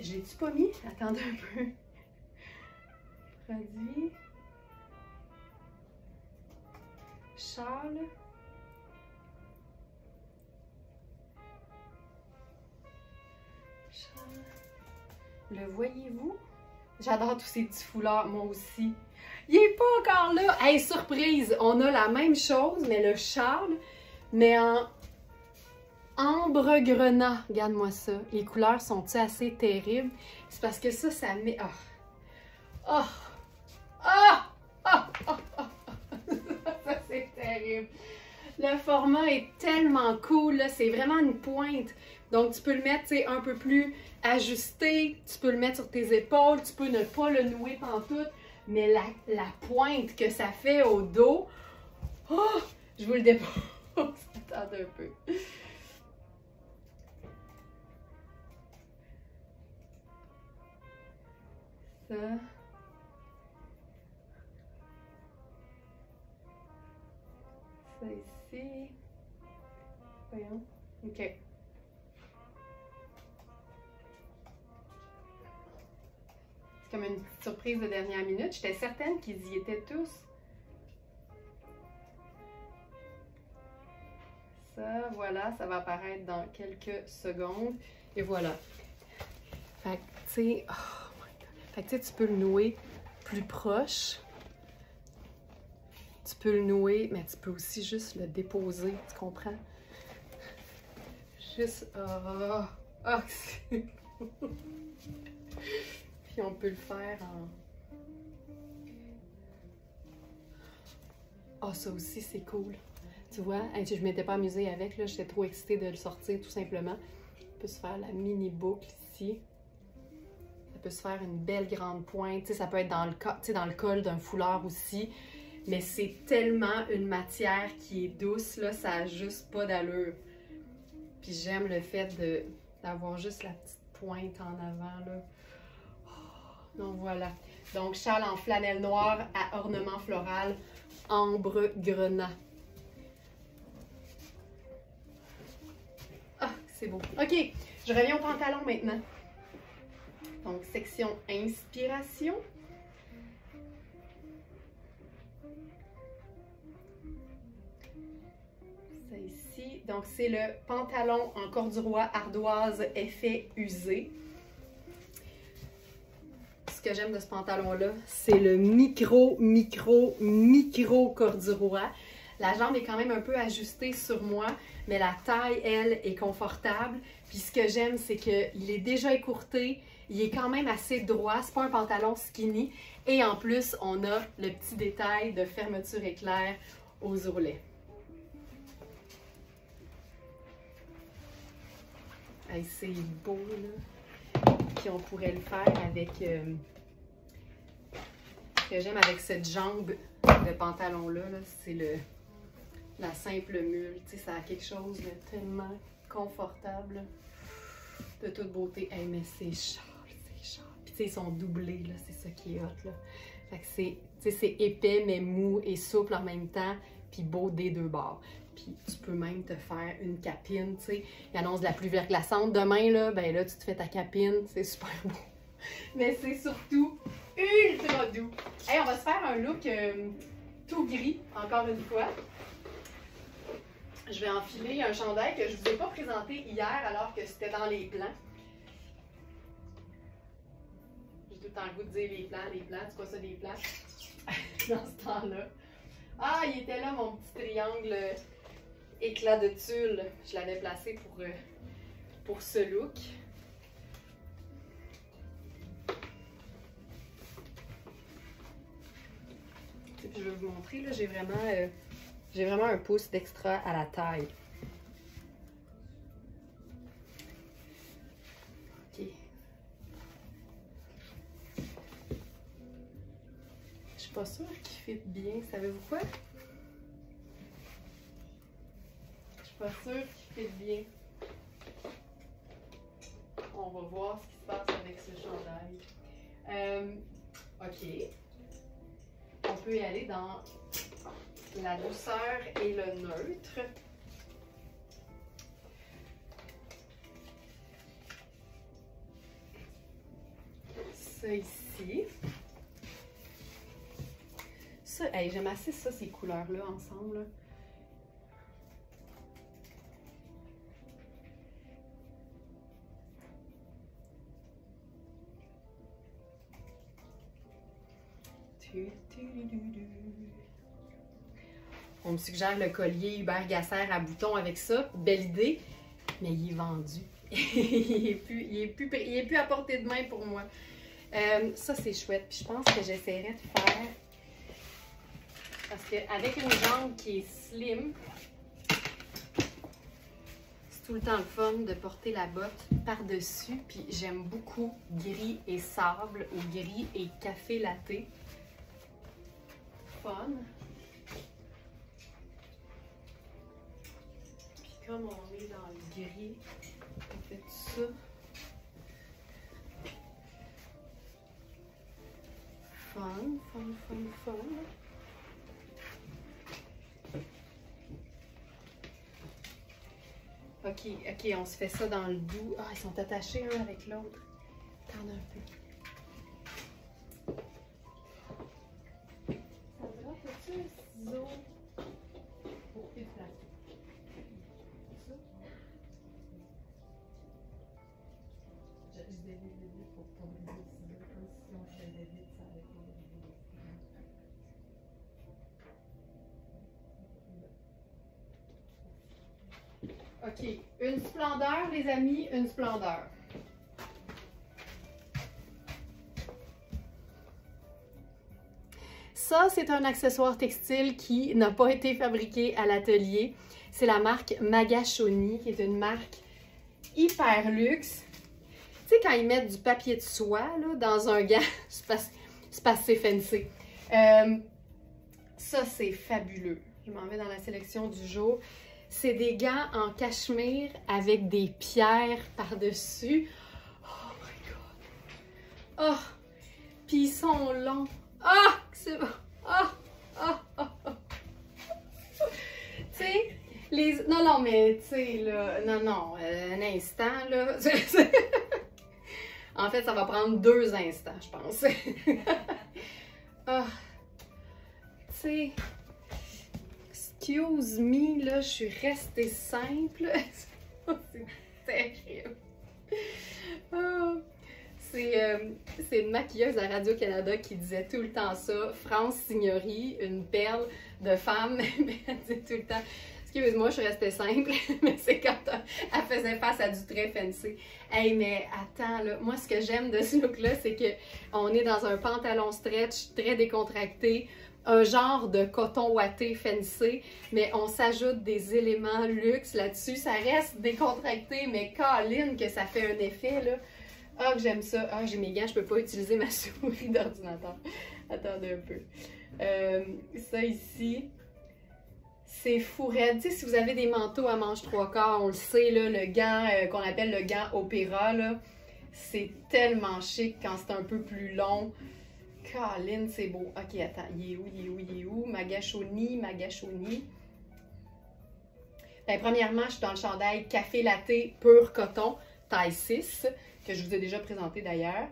J'ai-tu pas mis? Attendez un peu. Produit. Charles. Le voyez-vous? J'adore tous ces petits foulards, moi aussi. Il n'est pas encore là! Hey, surprise! On a la même chose, mais le Charles, mais en ambre grenat. Regarde-moi ça. Les couleurs sont-elles assez terribles? C'est parce que ça met... Oh! Oh! Oh! Oh! Oh! Oh! Ça, c'est terrible. Le format est tellement cool, là. C'est vraiment une pointe. Donc, tu peux le mettre un peu plus ajusté. Tu peux le mettre sur tes épaules. Tu peux ne pas le nouer pantoute. Mais la pointe que ça fait au dos, oh, je vous le dépose. Attendez un peu. Ça. Ça ici. Voyons. OK. C'est comme une petite surprise de dernière minute. J'étais certaine qu'ils y étaient tous. Ça, voilà, ça va apparaître dans quelques secondes. Et voilà. Fait que, tu sais, oh my God. Fait que, tu sais, tu peux le nouer plus proche. Tu peux le nouer, mais tu peux aussi juste le déposer, tu comprends? Juste, Puis on peut le faire en... Ah, ça aussi, c'est cool. Tu vois, je ne m'étais pas amusée avec, là, j'étais trop excitée de le sortir, tout simplement. On peut se faire la mini boucle ici. Ça peut se faire une belle grande pointe. Tu sais, ça peut être dans le col d'un foulard aussi. Mais c'est tellement une matière qui est douce, là, ça n'a juste pas d'allure. Puis j'aime le fait d'avoir juste la petite pointe en avant, là. Oh, donc voilà. Donc, châle en flanelle noire à ornement floral, ambre grenat. Ah, c'est beau. OK, je reviens au pantalon maintenant. Donc, section inspiration. Ça ici. Donc, c'est le pantalon en corduroy ardoise effet usé. Ce que j'aime de ce pantalon-là, c'est le micro corduroy. La jambe est quand même un peu ajustée sur moi, mais la taille, elle, est confortable. Puis ce que j'aime, c'est qu'il est déjà écourté, il est quand même assez droit, c'est pas un pantalon skinny. Et en plus, on a le petit détail de fermeture éclair aux ourlets. Hey, c'est beau, là. Puis on pourrait le faire avec... ce que j'aime avec cette jambe de pantalon-là, -là, c'est la simple mule. Tu sais, ça a quelque chose de tellement confortable, de toute beauté. Hey, mais c'est sharp, c'est sharp. Puis tu sais, ils sont doublés, là, c'est ça qui est hot, là. Fait que c'est, tu sais, c'est épais, mais mou et souple en même temps, puis beau des deux bords. Puis tu peux même te faire une capine, tu sais. Il annonce de la pluie verglaçante demain, là, ben là, tu te fais ta capine, c'est super beau. Mais c'est surtout ultra doux. Hey, on va se faire un look tout gris, encore une fois. Je vais enfiler un chandail que je ne vous ai pas présenté hier alors que c'était dans les plans. J'ai tout le temps le goût de dire les plans, c'est quoi ça des plans? Dans ce temps-là. Ah, il était là mon petit triangle éclat de tulle. Je l'avais placé pour ce look. Puis je vais vous montrer, là, j'ai vraiment un pouce d'extra à la taille. Ok. Je suis pas sûre qu'il fit bien. Savez-vous quoi? Je suis pas sûre qu'il fit bien. On va voir ce qui se passe avec ce chandail. Ok. On peut y aller dans la douceur et le neutre. Ça ici. Ça, hey, j'aime assez ça, ces couleurs-là ensemble. Là. On me suggère le collier Hubert Gasser à boutons avec ça. Belle idée, mais il est vendu. il est plus à portée de main pour moi. Ça, c'est chouette. Puis je pense que j'essaierai de faire... Parce qu'avec une jambe qui est slim, c'est tout le temps le fun de porter la botte par-dessus. Puis j'aime beaucoup gris et sable ou gris et café latte. Fun. Puis comme on est dans le gris, on fait tout ça. Fun, fun, fun, fun. Ok, on se fait ça dans le doux. Ah, ils sont attachés un avec l'autre. Attends un peu. Sandra, as-tu un ciseau pour déplacer? Ça? Je dévide pour tomber le ciseau. Comme si on se dévide, ça allait pas dévider. OK. Une splendeur, les amis, une splendeur. Ça, c'est un accessoire textile qui n'a pas été fabriqué à l'atelier. C'est la marque Magashoni, qui est une marque hyper luxe. Tu sais, quand ils mettent du papier de soie là, dans un gant, c'est parce que c'est fancy. Ça, c'est fabuleux. Je m'en vais dans la sélection du jour. C'est des gants en cachemire avec des pierres par-dessus. Oh my god! Oh! Puis ils sont longs. Ah! C'est bon! Ah! Ah! Ah! Ah! Tu sais, les... Non, mais tu sais, là... Non, un instant, là... En fait, ça va prendre 2 instants, je pense. Ah! Tu sais... Excuse me, là, je suis restée simple. C'est terrible. Oh. C'est une maquilleuse à Radio-Canada qui disait tout le temps ça. France Signory, une perle de femme. Elle disait tout le temps, excuse-moi, je suis restée simple. Mais c'est quand elle faisait face à du très fancy. Hey, mais attends, là, moi, ce que j'aime de ce look-là, c'est qu'on est dans un pantalon stretch très décontracté. un genre de coton ouaté fancy, mais on s'ajoute des éléments luxe là-dessus. Ça reste décontracté, mais câline que ça fait un effet, là. Ah, que j'aime ça. Ah, j'ai mes gants, je peux pas utiliser ma souris d'ordinateur. Attendez un peu. Ça ici, c'est fou raide. Tu sais, si vous avez des manteaux à manches 3/4, on le sait, là, le gant qu'on appelle le gant opéra, là, c'est tellement chic quand c'est un peu plus long. Caroline, c'est beau. Ok, attends, il est où, il est où, il est où? Magachoni, Magachoni. Ben, premièrement, je suis dans le chandail Café Latte Pur Coton, taille 6, que je vous ai déjà présenté d'ailleurs.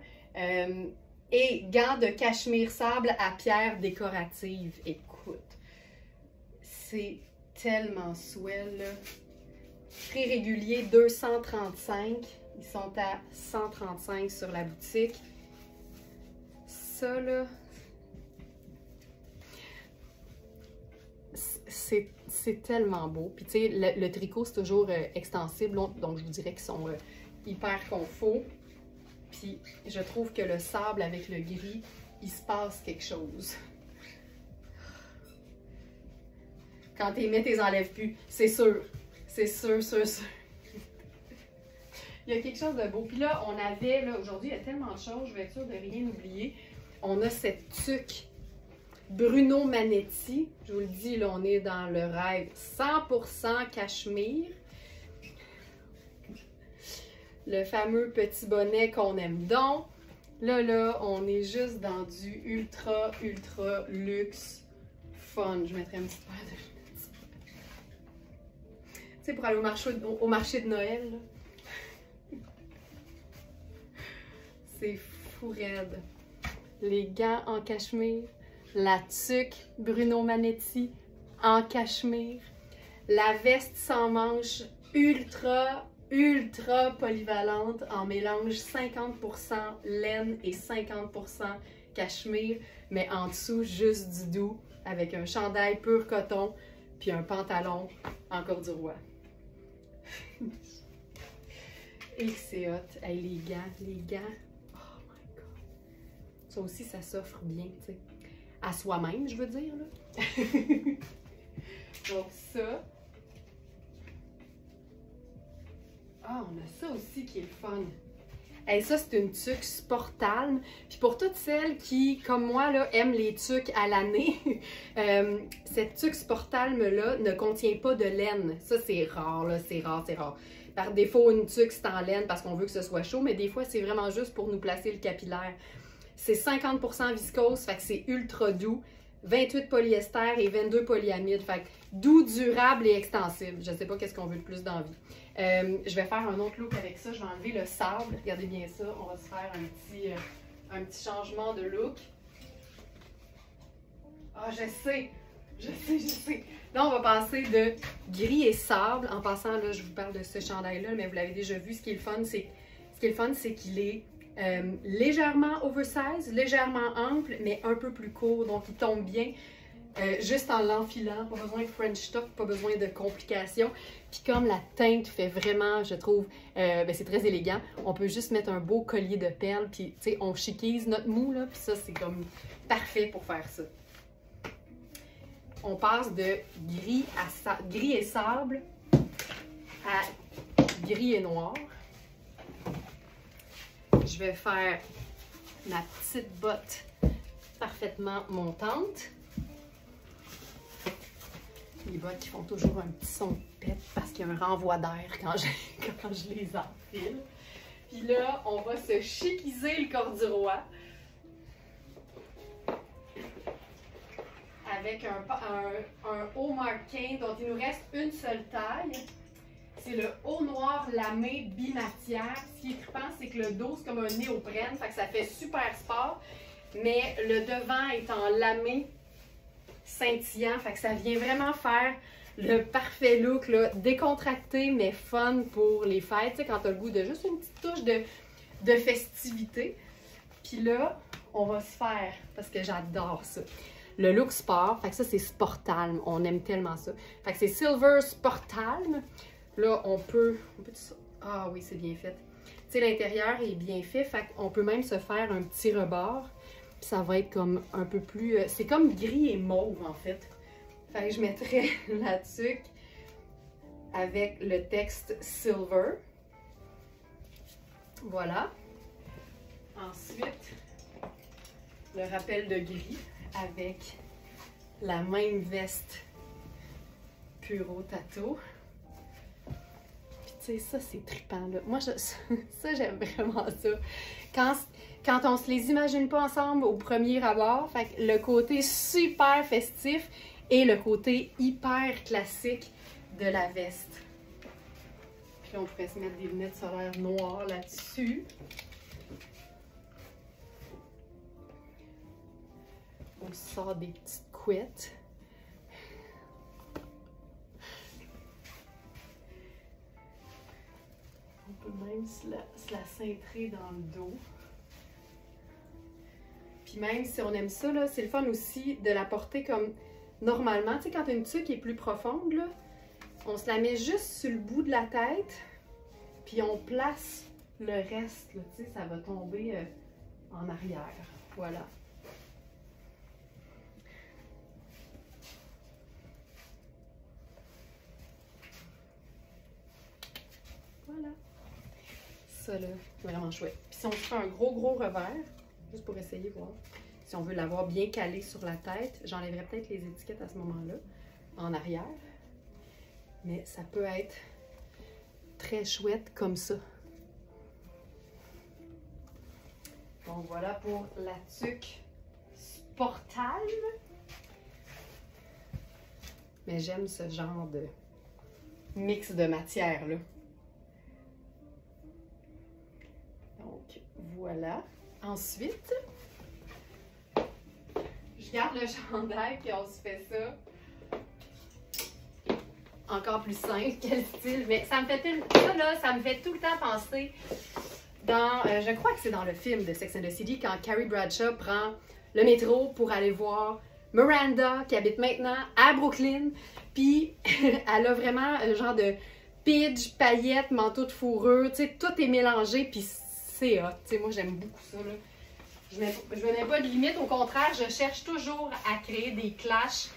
Et gants de cachemire sable à pierre décorative. Écoute, c'est tellement swell, là. Prix régulier 235. Ils sont à 135 sur la boutique. Ça, là, c'est tellement beau. Puis, tu sais, le tricot, c'est toujours extensible, donc je vous dirais qu'ils sont hyper confort. Puis, je trouve que le sable avec le gris, il se passe quelque chose. Quand tu les mets, tu les enlèves plus. C'est sûr. C'est sûr, sûr, sûr. Il y a quelque chose de beau. Puis là, on avait, là, aujourd'hui, il y a tellement de choses, je vais être sûre de rien oublier. On a cette tuque Bruno Manetti. Je vous le dis, là, on est dans le rêve 100% cachemire. Le fameux petit bonnet qu'on aime donc. Là, on est juste dans du ultra, ultra luxe fun. Je mettrai une petite paire de lunettes. Tu sais, pour aller au marché de Noël, là. C'est fou raide. Les gants en cachemire, la tuque Bruno Manetti en cachemire, la veste sans manches ultra polyvalente en mélange 50% laine et 50% cachemire, mais en dessous juste du doux avec un chandail pur coton puis un pantalon en corduroy. Et que c'est hot. Hey, les gants. Ça aussi, ça s'offre bien, tu sais. À soi-même, je veux dire, là. Donc, ça. Ah, on a ça aussi qui est le fun. Et ça, c'est une tuque Sportalm. Puis pour toutes celles qui, comme moi, là, aiment les tuques à l'année, cette tuque Sportalm-là ne contient pas de laine. Ça, c'est rare, là. C'est rare, c'est rare. Par défaut, une tuque, c'est en laine parce qu'on veut que ce soit chaud, mais des fois, c'est vraiment juste pour nous placer le capillaire. C'est 50% viscose, fait que c'est ultra doux. 28 polyester et 22 polyamide. Fait que doux, durable et extensible. Je ne sais pas qu'est-ce qu'on veut le plus dans la vie. Je vais faire un autre look avec ça. Je vais enlever le sable. Regardez bien ça. On va se faire un petit changement de look. Ah, je sais. Là, on va passer de gris et sable. En passant, là, je vous parle de ce chandail-là, mais vous l'avez déjà vu. Ce qui est le fun, c'est qu'il est légèrement oversize, légèrement ample, mais un peu plus court. Donc, il tombe bien juste en l'enfilant. Pas besoin de French tuck, pas besoin de complications. Puis comme la teinte fait vraiment, je trouve, c'est très élégant, on peut juste mettre un beau collier de perles. Puis, tu sais, on chiquise notre mou, là. Puis ça, c'est comme parfait pour faire ça. On passe de gris et sable à gris et noir. Je vais faire ma petite botte parfaitement montante. Les bottes qui font toujours un petit son de pète parce qu'il y a un renvoi d'air quand je les enfile. Puis là, on va se chiquiser le corduroy avec un haut marquin dont il nous reste une seule taille. C'est le haut noir lamé bimatière. Ce qui est trippant, c'est que le dos, c'est comme un néoprène, fait que ça fait super sport. Mais le devant est en lamé scintillant, fait que ça vient vraiment faire le parfait look, là, décontracté mais fun pour les fêtes, tu sais, quand tu as le goût de juste une petite touche de festivité. Puis là, on va se faire, parce que j'adore ça, le look sport. Fait que ça, c'est Sportalm. On aime tellement ça. Fait que c'est Silver Sportalm. Là, on peut ah oui, c'est bien fait. Tu sais, l'intérieur est bien fait. Fait qu'on peut même se faire un petit rebord Puis ça va être comme un peu plus... c'est comme gris et mauve, en fait. Fait que je mettrais la tuque avec le texte Silver. Voilà. Ensuite, le rappel de gris avec la même veste Puro Tato. Puis tu sais, ça c'est trippant là. Moi, ça j'aime vraiment ça. Quand on se les imagine pas ensemble au premier abord, fait que le côté super festif et le côté hyper classique de la veste. Puis là, on pourrait se mettre des lunettes solaires noires là-dessus. On sort des petites couettes. On peut même se la cintrer dans le dos. Puis même si on aime ça, c'est le fun aussi de la porter comme normalement. Tu sais, quand une tuque est plus profonde, là, on se la met juste sur le bout de la tête, puis on place le reste, là, tu sais, ça va tomber en arrière. Voilà. Voilà. Ça, là, vraiment chouette. Puis si on se fait un gros revers, juste pour essayer, voir. Si on veut l'avoir bien calé sur la tête, j'enlèverai peut-être les étiquettes à ce moment-là, en arrière. Mais ça peut être très chouette comme ça. Donc voilà pour la tuque Sportale. Mais j'aime ce genre de mix de matière là. Donc voilà. Ensuite, je garde le chandail puis on se fait ça. Encore plus simple, quel style. Mais ça me fait ça me fait tout le temps penser dans, je crois que c'est dans le film de Sex and the City, quand Carrie Bradshaw prend le métro pour aller voir Miranda, qui habite maintenant à Brooklyn. Puis elle a vraiment un genre de pidge, paillettes, manteau de fourrure, tu sais, tout est mélangé, puis c'est hot. Tu sais, moi j'aime beaucoup ça, là. Je me mets pas de limite, au contraire, je cherche toujours à créer des clashs.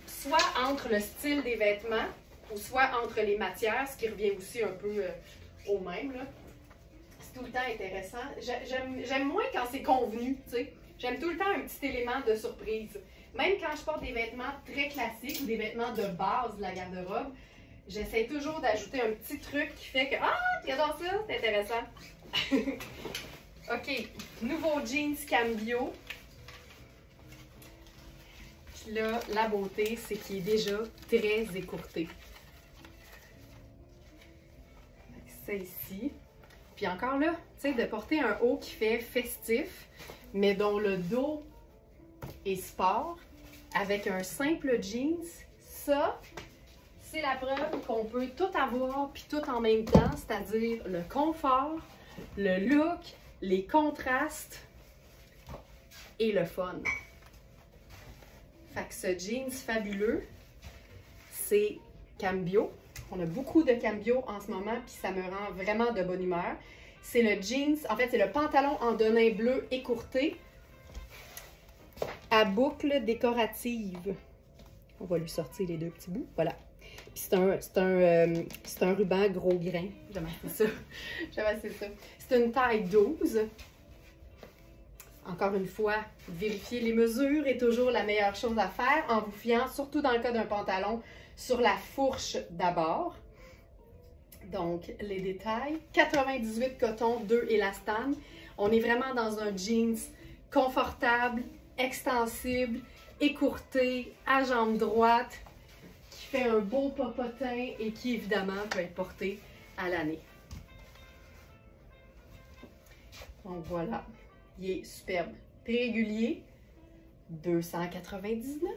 Soit entre le style des vêtements ou soit entre les matières, ce qui revient aussi un peu au même. C'est tout le temps intéressant. J'aime moins quand c'est convenu, tu sais. J'aime tout le temps un petit élément de surprise. Même quand je porte des vêtements très classiques ou des vêtements de base de la garde-robe, j'essaie toujours d'ajouter un petit truc qui fait que « Ah, tu adores ça? C'est intéressant! » OK, nouveau jeans Cambio. Là, la beauté, c'est qu'il est déjà très écourté. Ça ici. Puis encore là, tu sais, de porter un haut qui fait festif, mais dont le dos est sport, avec un simple jeans, ça, c'est la preuve qu'on peut tout avoir, puis tout en même temps, c'est-à-dire le confort, le look, les contrastes et le fun. Fait que ce jeans fabuleux, c'est Cambio. On a beaucoup de Cambio en ce moment, puis ça me rend vraiment de bonne humeur. C'est le jeans, en fait, c'est le pantalon en denim bleu écourté à boucle décorative. On va lui sortir les deux petits bouts, voilà. Puis c'est un ruban gros grain. J'aime assez ça. C'est une taille 12. Encore une fois, vérifier les mesures est toujours la meilleure chose à faire en vous fiant, surtout dans le cas d'un pantalon, sur la fourche d'abord. Donc, les détails. 98 coton, 2 élastane. On est vraiment dans un jeans confortable, extensible, écourté, à jambe droite, qui fait un beau popotin et qui, évidemment, peut être porté à l'année. Donc, voilà. Il est superbe. Très régulier, 299.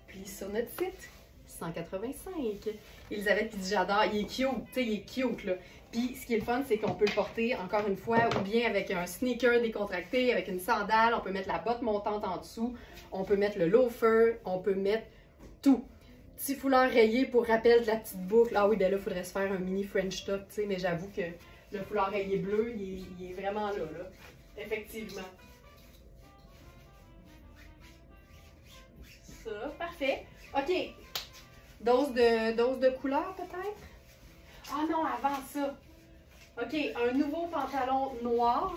Puis sur notre site, 185. Elisabeth qui dit j'adore, il est cute, tu sais, il est cute là. Puis ce qui est le fun, c'est qu'on peut le porter encore une fois ou bien avec un sneaker décontracté, avec une sandale, on peut mettre la botte montante en dessous, on peut mettre le loafer, on peut mettre tout. Petit foulard rayé pour rappel de la petite boucle. Ah oui, ben là, il faudrait se faire un mini French top, tu sais, mais j'avoue que le foulard rayé bleu, il est vraiment là. Effectivement. ça. Parfait. OK. Dose de couleur, peut-être? Ah non, avant ça. OK, un nouveau pantalon noir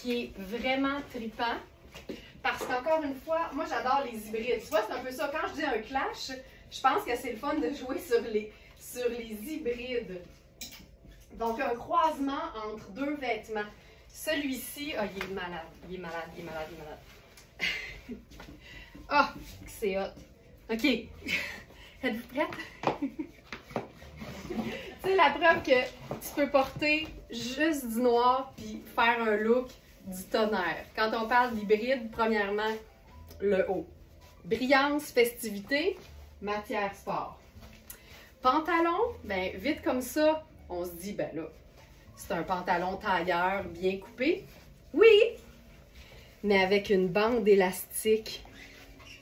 qui est vraiment trippant. Parce qu'encore une fois, moi j'adore les hybrides. Tu vois, c'est un peu ça. Quand je dis un clash, je pense que c'est le fun de jouer sur les hybrides. Donc un croisement entre deux vêtements. Celui-ci, ah, il est malade. Il est malade, il est malade, il est malade. Ah, c'est hot. OK. Êtes-vous prête? C'est la preuve que tu peux porter juste du noir puis faire un look du tonnerre. Quand on parle d'hybride, premièrement, le haut. Brillance, festivité, matière sport. Pantalon, ben vite comme ça, on se dit, ben là, c'est un pantalon tailleur bien coupé. Oui, mais avec une bande élastique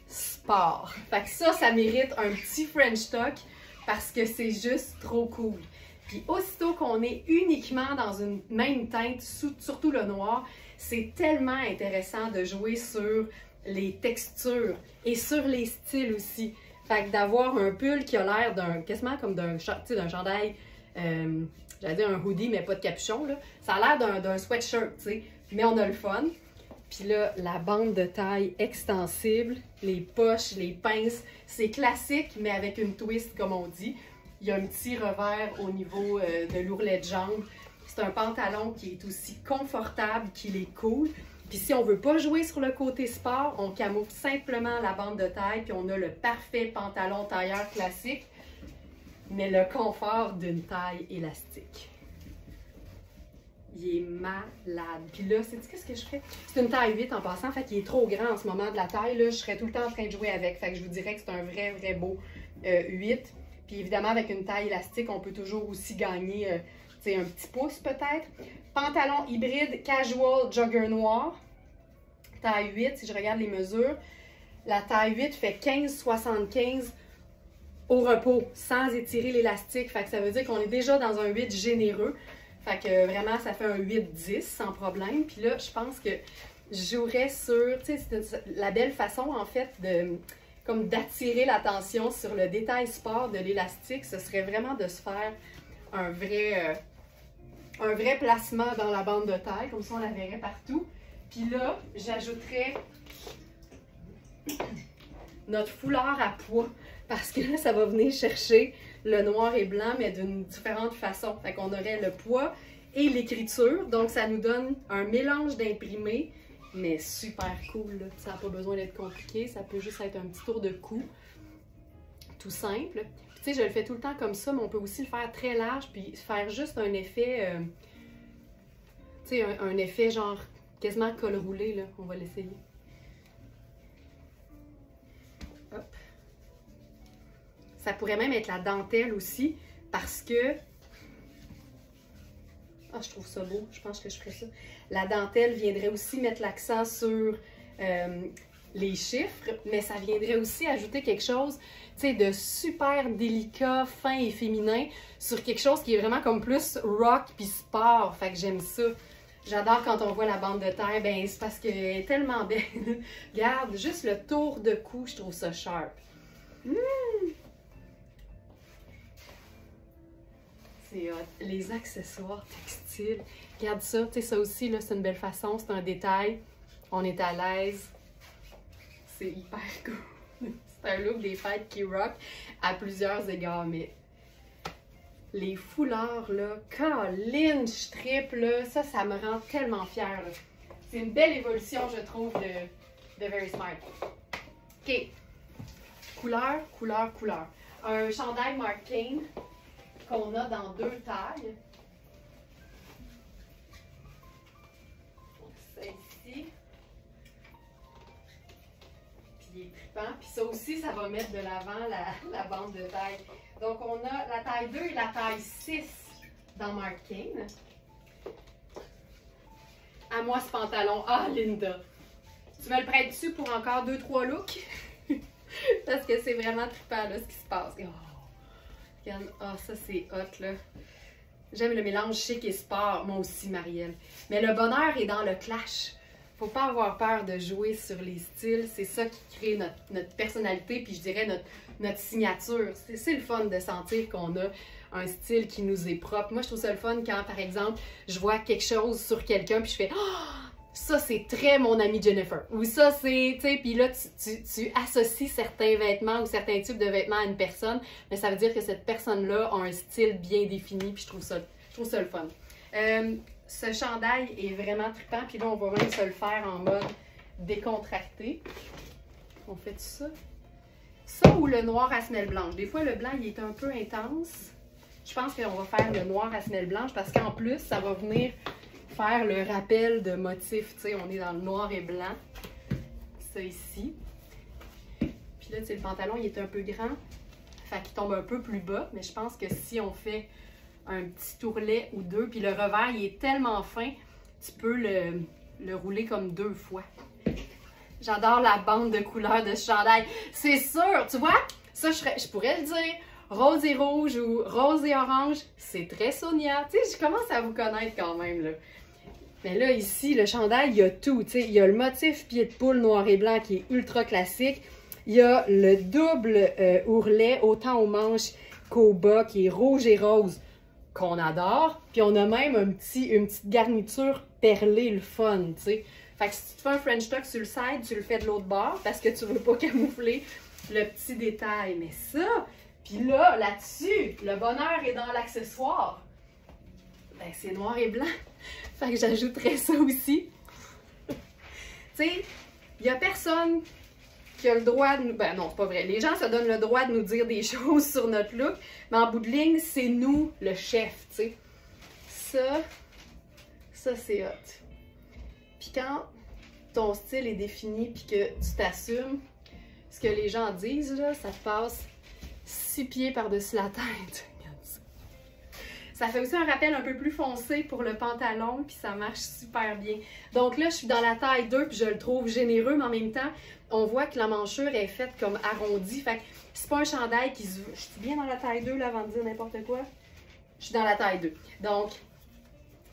sport. Fait que ça mérite un petit French tuck parce que c'est juste trop cool. Puis aussitôt qu'on est uniquement dans une même teinte, surtout le noir, c'est tellement intéressant de jouer sur les textures et sur les styles aussi. Fait que d'avoir un pull qui a l'air d'un, quasiment comme d'un chandail, j'allais dire un hoodie, mais pas de capuchon, là. Ça a l'air d'un sweatshirt, tu sais, mais on a le fun. Puis là, la bande de taille extensible, les poches, les pinces, c'est classique, mais avec une twist, comme on dit. Il y a un petit revers au niveau de l'ourlet de jambe. C'est un pantalon qui est aussi confortable qu'il est cool. Puis si on veut pas jouer sur le côté sport, on camoufle simplement la bande de taille, puis on a le parfait pantalon tailleur classique, mais le confort d'une taille élastique. Il est malade. Puis là, sais-tu qu'est-ce que je fais? C'est une taille 8 en passant. En fait, il est trop grand en ce moment de la taille. Là, je serais tout le temps en train de jouer avec. Fait que je vous dirais que c'est un vrai, vrai beau 8. Puis évidemment, avec une taille élastique, on peut toujours aussi gagner un petit pouce peut-être. Pantalon hybride casual jogger noir. Taille 8, si je regarde les mesures. La taille 8 fait 15,75 au repos, sans étirer l'élastique. Fait que ça veut dire qu'on est déjà dans un 8 généreux. Fait que vraiment, ça fait un 8-10 sans problème. Puis là, je pense que je jouerais sur, tu sais, la belle façon en fait comme d'attirer l'attention sur le détail sport de l'élastique, ce serait vraiment de se faire un vrai placement dans la bande de taille, comme ça on la verrait partout. Puis là, j'ajouterais notre foulard à pois, parce que là, ça va venir chercher le noir et blanc, mais d'une différente façon. Fait qu'on aurait le pois et l'écriture, donc ça nous donne un mélange d'imprimés, mais super cool, là. Ça n'a pas besoin d'être compliqué, ça peut juste être un petit tour de cou, tout simple. Puis tu sais, je le fais tout le temps comme ça, mais on peut aussi le faire très large, puis faire juste un effet, tu sais, un effet genre quasiment col roulé, là. On va l'essayer. Hop. Ça pourrait même être la dentelle aussi, parce que... Ah, je trouve ça beau. Je pense que je ferais ça. La dentelle viendrait aussi mettre l'accent sur les chiffres, mais ça viendrait aussi ajouter quelque chose, tu sais, de super délicat, fin et féminin, sur quelque chose qui est vraiment comme plus rock puis sport. Fait que j'aime ça. J'adore quand on voit la bande de taille, ben c'est parce qu'elle est tellement belle. Regarde, juste le tour de cou, je trouve ça sharp. C'est les accessoires textiles. Regarde ça, tu sais, ça aussi, là, c'est une belle façon, c'est un détail. On est à l'aise. C'est hyper cool. C'est un look des fêtes qui rock à plusieurs égards, mais les foulards, là, Colin, je trippe, là, ça me rend tellement fière. C'est une belle évolution, je trouve, de Very Smart. OK. Couleur, couleur, couleur. Un chandail Marc Cain qu'on a dans 2 tailles. Celle-ci. Puis il est trippant. Puis ça aussi, ça va mettre de l'avant la bande de taille. Donc on a la taille 2 et la taille 6 dans Marc Cain. À moi ce pantalon. Ah, Linda! Tu me le prêtes-tu pour encore 2-3 looks? Parce que c'est vraiment trippant là, ce qui se passe. Oh. Ah, ça c'est hot là. J'aime le mélange chic et sport, moi aussi Marielle. Mais le bonheur est dans le clash. Faut pas avoir peur de jouer sur les styles. C'est ça qui crée notre personnalité, puis je dirais notre signature. C'est le fun de sentir qu'on a un style qui nous est propre. Moi, je trouve ça le fun quand, par exemple, je vois quelque chose sur quelqu'un, puis je fais « Oh! Ça, c'est très mon amie Jennifer. » Ou ça, c'est, tu sais, puis là, tu associes certains vêtements ou certains types de vêtements à une personne, mais ça veut dire que cette personne-là a un style bien défini, puis je trouve ça le fun. Ce chandail est vraiment trippant, puis là, on va même se le faire en mode décontracté. On fait ça? Ça ou le noir à semelle blanche. Des fois, le blanc, il est un peu intense. Je pense qu'on va faire le noir à semelle blanche parce qu'en plus, ça va venir faire le rappel de motifs. Tu sais, on est dans le noir et blanc. Ça ici. Puis là, tu sais, le pantalon, il est un peu grand. Fait qu'il tombe un peu plus bas. Mais je pense que si on fait un petit tourlet ou deux, puis le revers, il est tellement fin, tu peux le rouler comme 2 fois. J'adore la bande de couleurs de ce chandail. C'est sûr, tu vois, ça, je pourrais le dire. Rose et rouge ou rose et orange, c'est très Sonia. Tu sais, je commence à vous connaître quand même, là. Mais là, ici, le chandail, il y a tout. Tu sais, il y a le motif pied de poule noir et blanc qui est ultra classique. Il y a le double ourlet, autant aux manches qu'au bas, qui est rouge et rose, qu'on adore. Puis on a même une petite garniture perlée, le fun, tu sais. Fait que si tu fais un French tuck sur le side, tu le fais de l'autre bord parce que tu veux pas camoufler le petit détail. Mais ça, puis là-dessus, le bonheur est dans l'accessoire. Ben, c'est noir et blanc. Fait que j'ajouterais ça aussi. Tu sais, il y a personne qui a le droit de nous... Ben non, c'est pas vrai. Les gens se donnent le droit de nous dire des choses sur notre look, mais en bout de ligne, c'est nous, le chef, tu sais. Ça c'est hot. Puis quand ton style est défini puis que tu t'assumes, ce que les gens disent, là, ça te passe 6 pieds par-dessus la tête. Ça fait aussi un rappel un peu plus foncé pour le pantalon, puis ça marche super bien. Donc là, je suis dans la taille 2, puis je le trouve généreux, mais en même temps, on voit que la manchure est faite comme arrondie. Fait que c'est pas un chandail qui se... Je suis bien dans la taille 2, là, avant de dire n'importe quoi? Je suis dans la taille 2. Donc,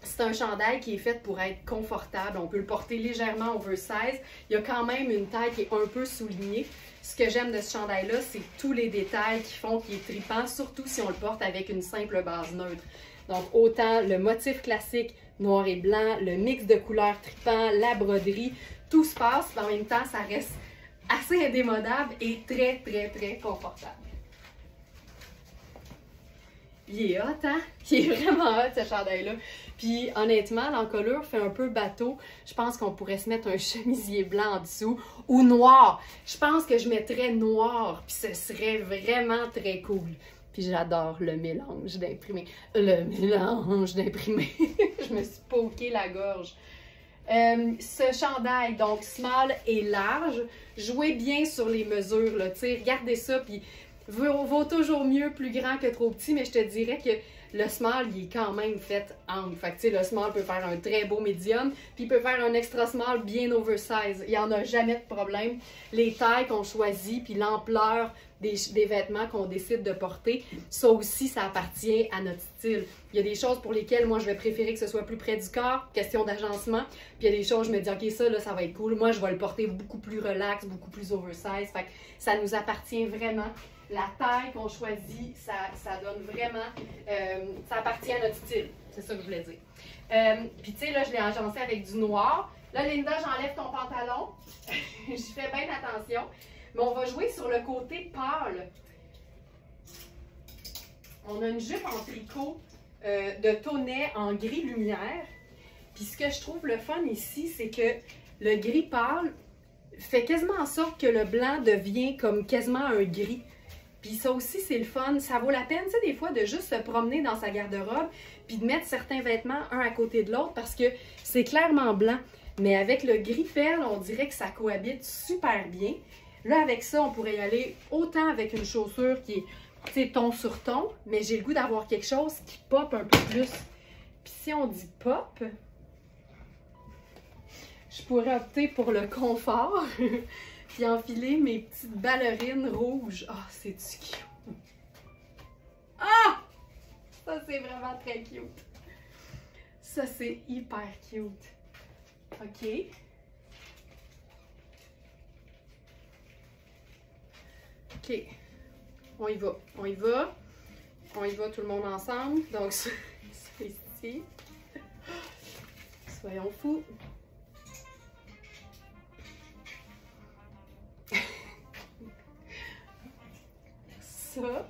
c'est un chandail qui est fait pour être confortable. On peut le porter légèrement oversize. Il y a quand même une taille qui est un peu soulignée. Ce que j'aime de ce chandail-là, c'est tous les détails qui font qu'il est trippant, surtout si on le porte avec une simple base neutre. Donc, autant le motif classique noir et blanc, le mix de couleurs trippant, la broderie, tout se passe, mais en même temps, ça reste assez indémodable et très, très, très confortable. Il est hot, hein? Il est vraiment hot, ce chandail-là. Puis, honnêtement, l'encolure fait un peu bateau. Je pense qu'on pourrait se mettre un chemisier blanc en dessous ou noir. Je pense que je mettrais noir, puis ce serait vraiment très cool. Puis, j'adore le mélange d'imprimé. Le mélange d'imprimé. Je me suis poqué la gorge. Ce chandail, donc small et large, jouez bien sur les mesures, là. Tu sais, regardez ça, puis vaut toujours mieux plus grand que trop petit, mais je te dirais que le small, il est quand même fait ample. Fait que, tu sais, le small peut faire un très beau médium, puis il peut faire un extra small bien oversize. Il n'y en a jamais de problème. Les tailles qu'on choisit, puis l'ampleur des vêtements qu'on décide de porter, ça aussi, ça appartient à notre style. Il y a des choses pour lesquelles, moi, je vais préférer que ce soit plus près du corps, question d'agencement, puis il y a des choses, je me dis, OK, ça, là, ça va être cool. Moi, je vais le porter beaucoup plus relax, beaucoup plus oversize. Fait que ça nous appartient vraiment. La taille qu'on choisit, ça donne vraiment... ça appartient à notre style. C'est ça que je voulais dire. Puis, tu sais, là, je l'ai agencé avec du noir. Là, Linda, j'enlève ton pantalon. J'y fais bien attention. Mais on va jouer sur le côté pâle. On a une jupe en tricot de tonnet en gris lumière. Puis, ce que je trouve le fun ici, c'est que le gris pâle fait quasiment en sorte que le blanc devient comme quasiment un gris. Puis ça aussi, c'est le fun. Ça vaut la peine, tu sais, des fois, de juste se promener dans sa garde-robe puis de mettre certains vêtements un à côté de l'autre parce que c'est clairement blanc. Mais avec le gris perle, on dirait que ça cohabite super bien. Là, avec ça, on pourrait y aller autant avec une chaussure qui est, tu sais, ton sur ton, mais j'ai le goût d'avoir quelque chose qui pop un peu plus. Puis si on dit pop, je pourrais opter pour le confort. Puis enfiler mes petites ballerines rouges. Ah, oh, c'est-tu cute? Ah! Ça, c'est vraiment très cute. Ça, c'est hyper cute. OK. OK. On y va. On y va. On y va tout le monde ensemble. Donc, ça ici. Soyons fous. Ça. Là,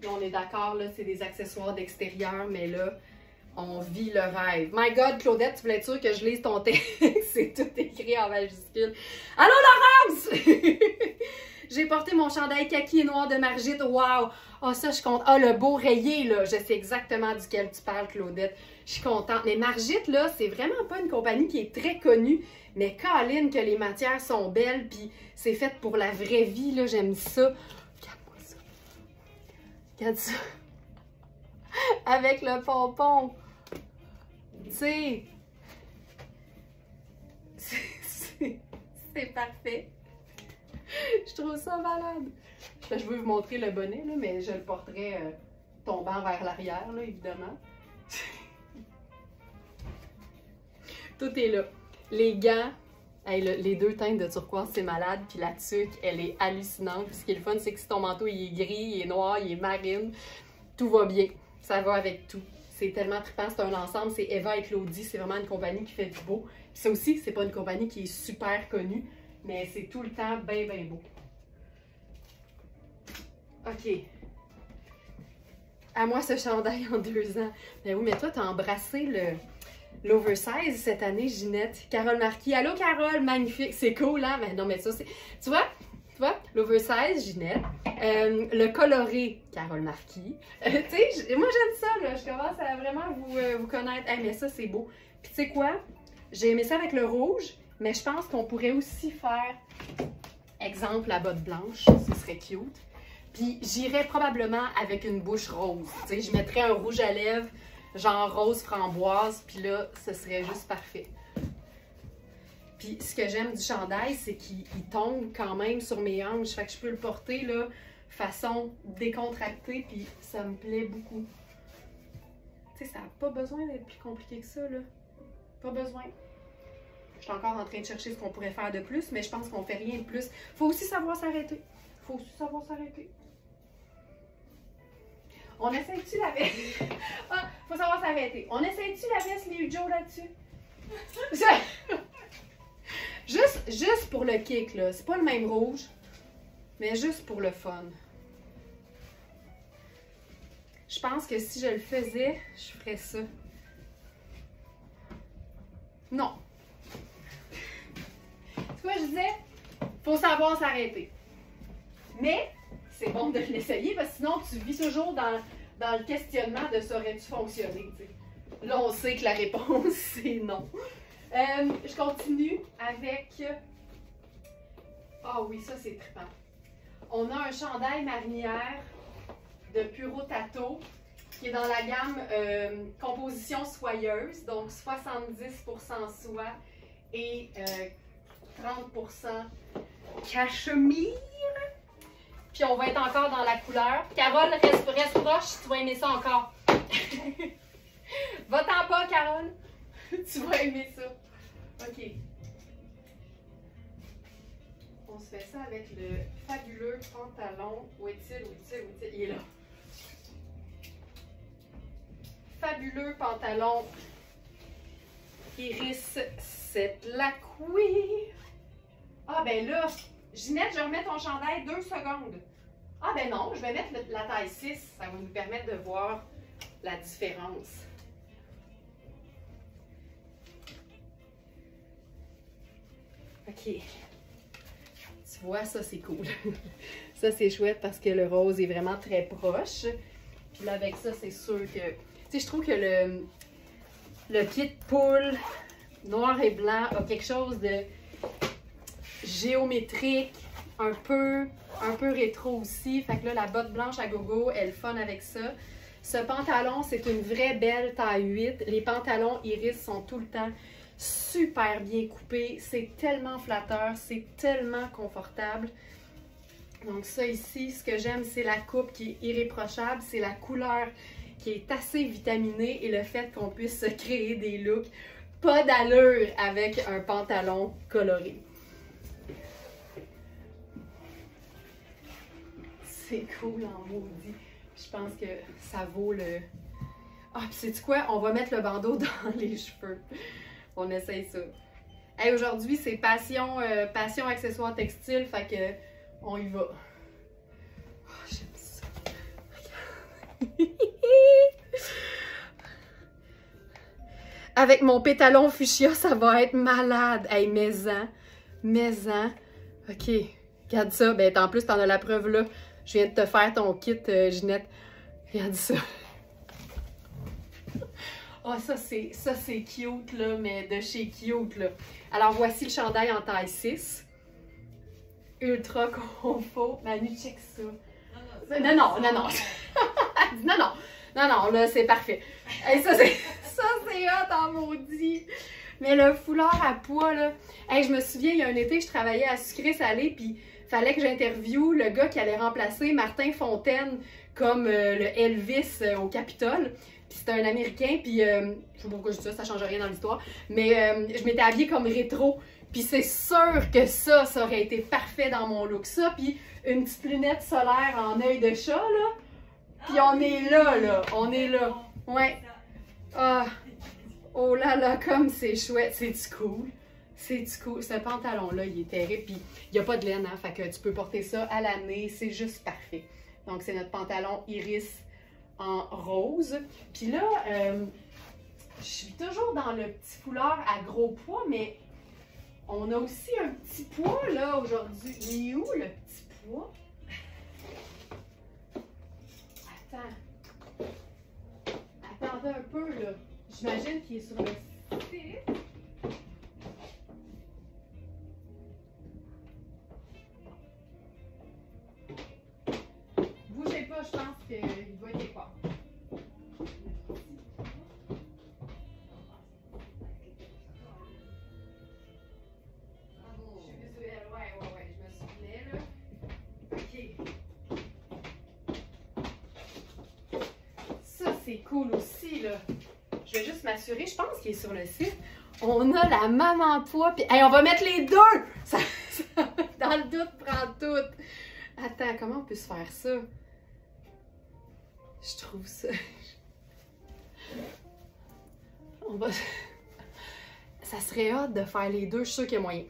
on est d'accord, là, c'est des accessoires d'extérieur, mais là, on vit le rêve. My God, Claudette, tu voulais être sûre que je lise ton texte? C'est tout écrit en majuscule. Allô, Laurence! J'ai porté mon chandail kaki et noir de Margit. Wow! Oh, ça, je suis contente. Ah, le beau rayé, là. Je sais exactement duquel tu parles, Claudette. Je suis contente. Mais Margit, là, c'est vraiment pas une compagnie qui est très connue. Mais Colin, que les matières sont belles, puis c'est fait pour la vraie vie, là. J'aime ça. Regarde-moi ça. Regarde ça. Avec le pompon. Tu sais. C'est parfait. Je trouve ça malade. Je veux vous montrer le bonnet, là, mais je le porterai tombant vers l'arrière, là, évidemment. Tout est là. Les gants, hey, les deux teintes de turquoise, c'est malade. Puis la tuque, elle est hallucinante. Puis ce qui est le fun, c'est que si ton manteau il est gris, il est noir, il est marine, tout va bien. Ça va avec tout. C'est tellement trippant, c'est un ensemble. C'est Eva et Claudie, c'est vraiment une compagnie qui fait du beau. Puis ça aussi, c'est pas une compagnie qui est super connue, mais c'est tout le temps bien, bien beau. OK. À moi, ce chandail en 2 ans. Ben oui, mais toi, t'as embrassé l'oversize cette année, Ginette. Carole Marquis. Allô, Carole, magnifique. C'est cool, hein? Mais non, mais ça, c'est... Tu vois, l'oversize, Ginette. Le coloré, Carole Marquis. Tu sais, moi, j'aime ça, là. Je commence à vraiment vous connaître. Hey, mais ça, c'est beau. Puis, tu sais quoi? J'ai aimé ça avec le rouge, mais je pense qu'on pourrait aussi faire, exemple, la botte blanche. Ce serait cute. Puis, j'irais probablement avec une bouche rose. Tu sais, je mettrais un rouge à lèvres, genre rose framboise, puis là, ce serait juste parfait. Puis, ce que j'aime du chandail, c'est qu'il tombe quand même sur mes hanches. Fait que je peux le porter, là, façon décontractée, puis ça me plaît beaucoup. Tu sais, ça n'a pas besoin d'être plus compliqué que ça, là. Pas besoin. Je suis encore en train de chercher ce qu'on pourrait faire de plus, mais je pense qu'on fait rien de plus. Faut aussi savoir s'arrêter. Faut aussi savoir s'arrêter. On essaie-tu la veste? Ah, faut savoir s'arrêter. On essaie-tu la veste Liu Joe là-dessus? Juste pour le kick, là. C'est pas le même rouge, mais juste pour le fun. Je pense que si je le faisais, je ferais ça. Non. Tu vois, je disais, faut savoir s'arrêter. Mais c'est bon de l'essayer parce que sinon tu vis toujours dans le questionnement de ça aurait-tu fonctionné. T'sais. Là, on sait que la réponse, c'est non. Je continue avec... Ah oui, ça c'est trippant. On a un chandail marinière de Puro Tato qui est dans la gamme composition soyeuse, donc 70% soie et 30% cachemire. Puis on va être encore dans la couleur. Carole, reste proche, tu vas aimer ça encore. Va-t'en pas, Carole. Tu vas aimer ça. OK. On se fait ça avec le fabuleux pantalon. Où est-il? Où est-il? Où est-il? Il est là. Fabuleux pantalon Iris Setlaqui. Ah ben là, Ginette, je remets ton chandail 2 secondes. Ah ben non, je vais mettre la taille 6. Ça va nous permettre de voir la différence. OK. Tu vois, ça c'est cool. Ça c'est chouette parce que le rose est vraiment très proche. Puis là, avec ça, c'est sûr que... Tu sais, je trouve que le pied de poule noir et blanc a quelque chose de géométrique, un peu rétro aussi. Fait que là, la botte blanche à gogo, elle fun avec ça. Ce pantalon, c'est une vraie belle taille 8. Les pantalons Iris sont tout le temps super bien coupés. C'est tellement flatteur, c'est tellement confortable. Donc ça ici, ce que j'aime, c'est la coupe qui est irréprochable. C'est la couleur qui est assez vitaminée et le fait qu'on puisse se créer des looks pas d'allure avec un pantalon coloré. c'est cool en maudit. Je pense que ça vaut le... Ah, puis sais-tu quoi? On va mettre le bandeau dans les cheveux. On essaye ça. Hey, aujourd'hui, c'est passion accessoires textiles, fait que on y va. Oh, j'aime ça. Avec mon pétalon fuchsia, ça va être malade. Hey, maison. OK, regarde ça. Ben, en plus, t'en as la preuve là. Je viens de te faire ton kit, Ginette. Regarde ça. Oh, ça c'est cute, là, mais de chez cute, là. Alors, voici le chandail en taille 6. Ultra confort. Manu, check ça. Non. Non, là, c'est parfait. Hey, ça, c'est hot en maudit. Mais le foulard à pois, là. Hey, je me souviens, il y a un été, je travaillais à Sucré Salé, puis fallait que j'interviewe le gars qui allait remplacer Martin Fontaine comme le Elvis au Capitole. Puis c'était un Américain, puis je sais pas pourquoi je dis ça, ça change rien dans l'histoire, mais je m'étais habillée comme rétro. Puis c'est sûr que ça aurait été parfait dans mon look. Ça, puis une petite lunette solaire en œil de chat, là. Puis on est là, on est là. Ouais. Ah. Oh là là, comme c'est chouette. C'est-tu cool? C'est-tu cool? Ce pantalon-là, il est terrible. Puis il n'y a pas de laine, hein. Fait que tu peux porter ça à l'année. C'est juste parfait. Donc c'est notre pantalon Iris en rose. Puis là, je suis toujours dans le petit foulard à gros pois, mais on a aussi un petit pois, là, aujourd'hui. Il est où, le petit pois? Attendez un peu, là. J'imagine qu'il est sur le site. Bougez pas, je pense qu'il va être pas. C'est cool aussi, là. Je vais juste m'assurer, je pense qu'il est sur le site. On a la maman pois, puis hey, on va mettre les deux! Dans le doute, prends tout. Attends, comment on peut se faire ça? Je trouve ça... On va... Ça serait hâte de faire les deux, je suis sûre qu'il y a moyen.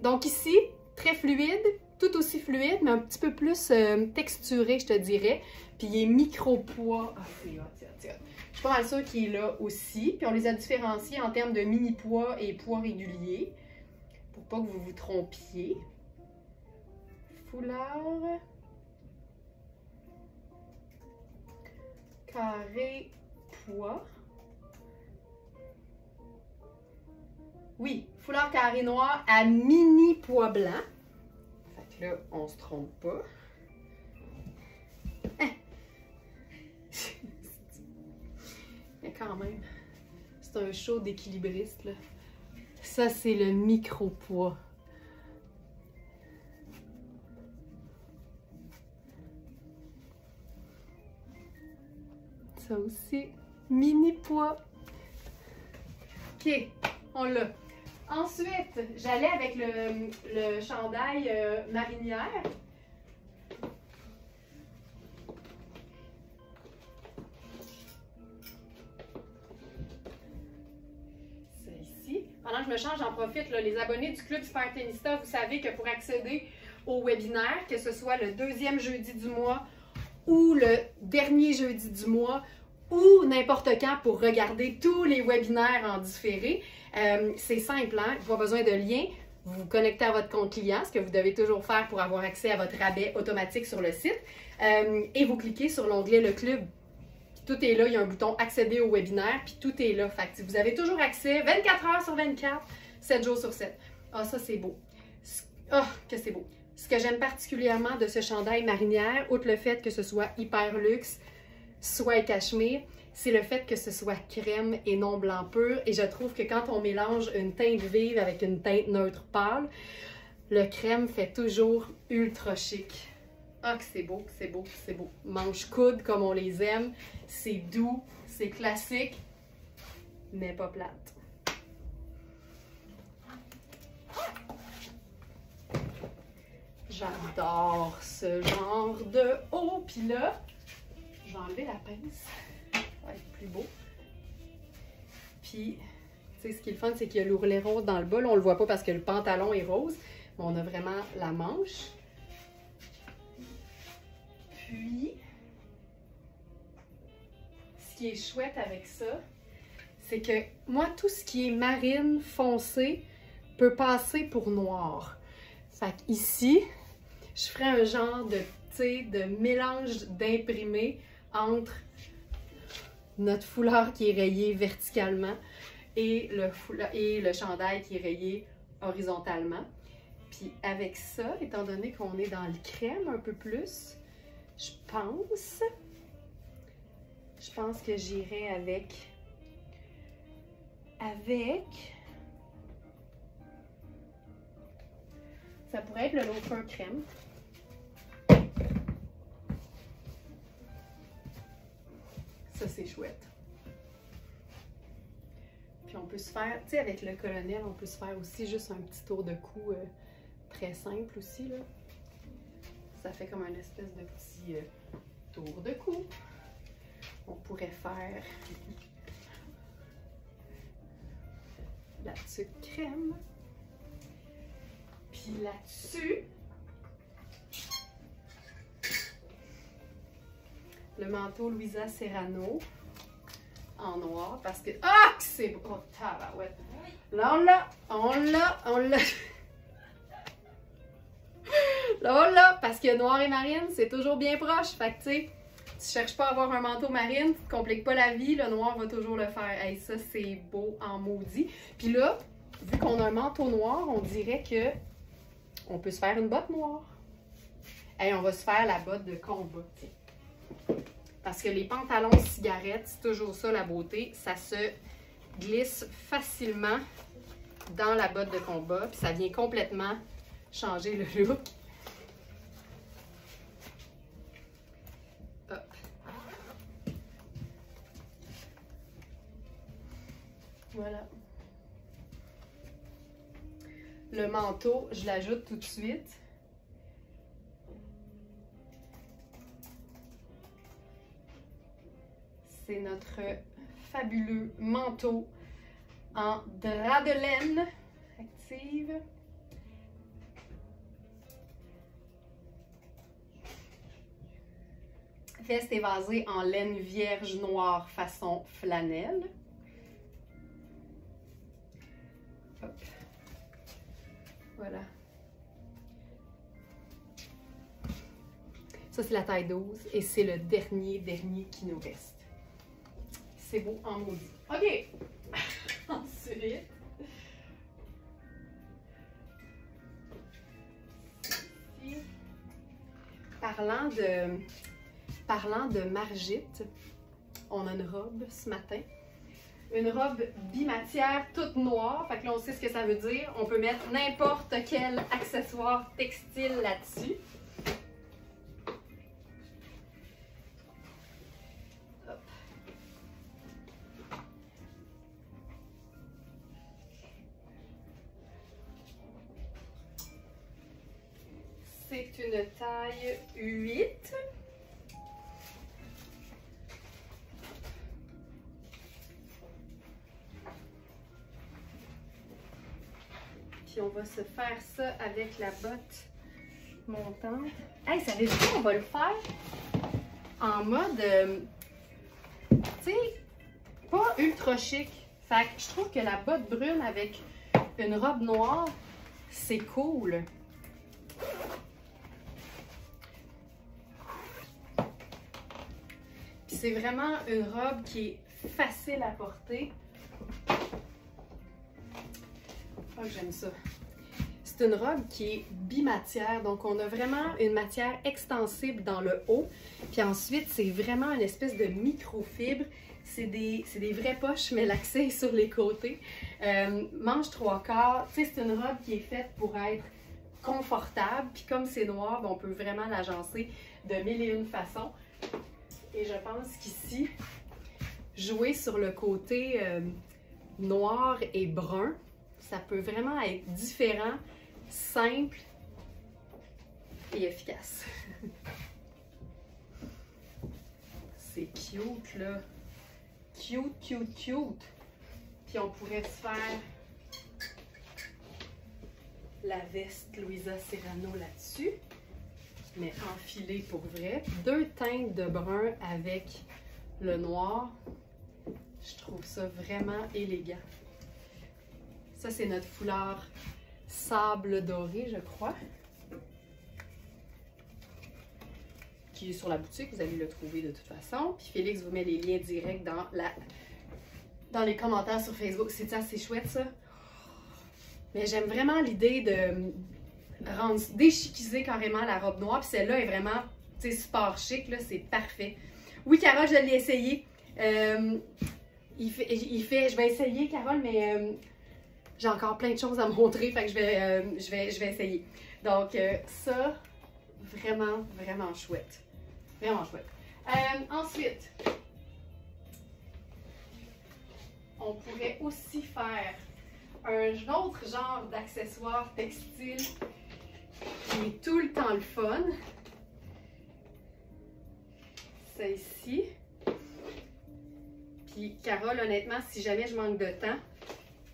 Donc ici, très fluide, tout aussi fluide, mais un petit peu plus texturé, je te dirais. Puis il est micro-pois. Ah, c'est hot. Je suis pas mal sûre qu'il est là aussi. Puis on les a différenciés en termes de mini-pois et pois réguliers. Pour pas que vous vous trompiez. Foulard. Carré pois. Oui, foulard carré noir à mini pois blanc. Fait que là, on se trompe pas. Mais quand même, c'est un show d'équilibriste, là. Ça, c'est le micro-pois. Ça aussi, mini-pois. OK, on l'a. Ensuite, j'allais avec le chandail marinière. Pendant que je me change, j'en profite. Là, les abonnés du Club Spartanista, vous savez que pour accéder au webinaire, que ce soit le deuxième jeudi du mois ou le dernier jeudi du mois ou n'importe quand pour regarder tous les webinaires en différé, c'est simple, hein? Pas besoin de lien. Vous vous connectez à votre compte client, ce que vous devez toujours faire pour avoir accès à votre rabais automatique sur le site, et vous cliquez sur l'onglet « Le Club ». Tout est là, il y a un bouton « Accéder au webinaire », puis tout est là. Fait que vous avez toujours accès 24 heures sur 24, 7 jours sur 7. Ah, ça, c'est beau. Ah, que c'est beau. Ce que j'aime particulièrement de ce chandail marinière, outre le fait que ce soit hyper luxe, soie cachemire, c'est le fait que ce soit crème et non blanc pur. Et je trouve que quand on mélange une teinte vive avec une teinte neutre pâle, le crème fait toujours ultra chic. Ah, que c'est beau, c'est beau, c'est beau. Manche coude comme on les aime. C'est doux, c'est classique, mais pas plate. J'adore ce genre de haut. Puis là, je vais enlever la pince. Ça va être plus beau. Puis, tu sais, ce qui est le fun, c'est qu'il y a l'ourlet rose dans le bas. Là, on le voit pas parce que le pantalon est rose. Mais on a vraiment la manche. Puis, ce qui est chouette avec ça, c'est que moi, tout ce qui est marine foncé peut passer pour noir. Fait qu'ici, je ferai un genre de, tu sais, de mélange d'imprimé entre notre foulard qui est rayé verticalement et le chandail qui est rayé horizontalement. Puis avec ça, étant donné qu'on est dans le crème un peu plus, je pense que j'irai avec ça pourrait être le loafer crème. Ça, c'est chouette. Puis on peut se faire, tu sais, avec le colonel, on peut se faire aussi juste un petit tour de cou très simple aussi, là. Ça fait comme un espèce de petit tour de cou. On pourrait faire la petite crème. Puis là-dessus, le manteau Louisa Serrano en noir parce que... Ah! C'est beau! Oh, tabarouette! Là, on l'a! Là, on l'a! Parce que noir et marine, c'est toujours bien proche. Fait que, tu sais, tu cherches pas à avoir un manteau marine, tu te compliques pas la vie, le noir va toujours le faire. Hey, ça, c'est beau en maudit. Puis là, vu qu'on a un manteau noir, on dirait que on peut se faire une botte noire. Hey, on va se faire la botte de combat, tiens. Parce que les pantalons cigarettes, c'est toujours ça la beauté, ça se glisse facilement dans la botte de combat, puis ça vient complètement changer le look. Hop. Voilà. Le manteau, je l'ajoute tout de suite. C'est notre fabuleux manteau en drap de laine active. Veste évasée en laine vierge noire façon flanelle. Hop. Voilà. Ça, c'est la taille 12 et c'est le dernier qui nous reste. C'est beau en maudit. OK! Ensuite, ici, parlant de Margit, on a une robe ce matin. Une robe bimatière toute noire. Fait que là, on sait ce que ça veut dire. On peut mettre n'importe quel accessoire textile là-dessus. C'est une taille 8. Puis on va se faire ça avec la botte montante. Hey, savez-vous qu'on va le faire en mode, tu sais, pas ultra chic. Fait que je trouve que la botte brune avec une robe noire, c'est cool. C'est vraiment une robe qui est facile à porter. Oh, j'aime ça. C'est une robe qui est bimatière, donc on a vraiment une matière extensible dans le haut. Puis ensuite, c'est vraiment une espèce de microfibre. C'est des vraies poches, mais l'accès est sur les côtés. Manche 3/4, tu sais, c'est une robe qui est faite pour être confortable. Puis comme c'est noir, ben, on peut vraiment l'agencer de mille et une façons. Et je pense qu'ici, jouer sur le côté noir et brun, ça peut vraiment être différent, simple et efficace. C'est cute, là. Cute, cute, cute. Puis on pourrait se faire la veste Louisa Serrano là-dessus. Mais enfilée pour vrai. 2 teintes de brun avec le noir. Je trouve ça vraiment élégant. Ça, c'est notre foulard sable doré, je crois. Qui est sur la boutique, vous allez le trouver de toute façon. Puis Félix vous met les liens directs dans les commentaires sur Facebook. C'est assez chouette, ça. Mais j'aime vraiment l'idée de déchiquiser carrément la robe noire. Puis celle-là est vraiment, tu sais, super chic, là, c'est parfait. Oui, Carole, je l'ai essayé. Je vais essayer, Carole, mais j'ai encore plein de choses à montrer, fait que je vais essayer. Donc, ça, vraiment, vraiment chouette. Vraiment chouette. Ensuite, on pourrait aussi faire un autre genre d'accessoire textile qui est tout le temps le fun. C'est ici. Puis, Carole, honnêtement, si jamais je manque de temps,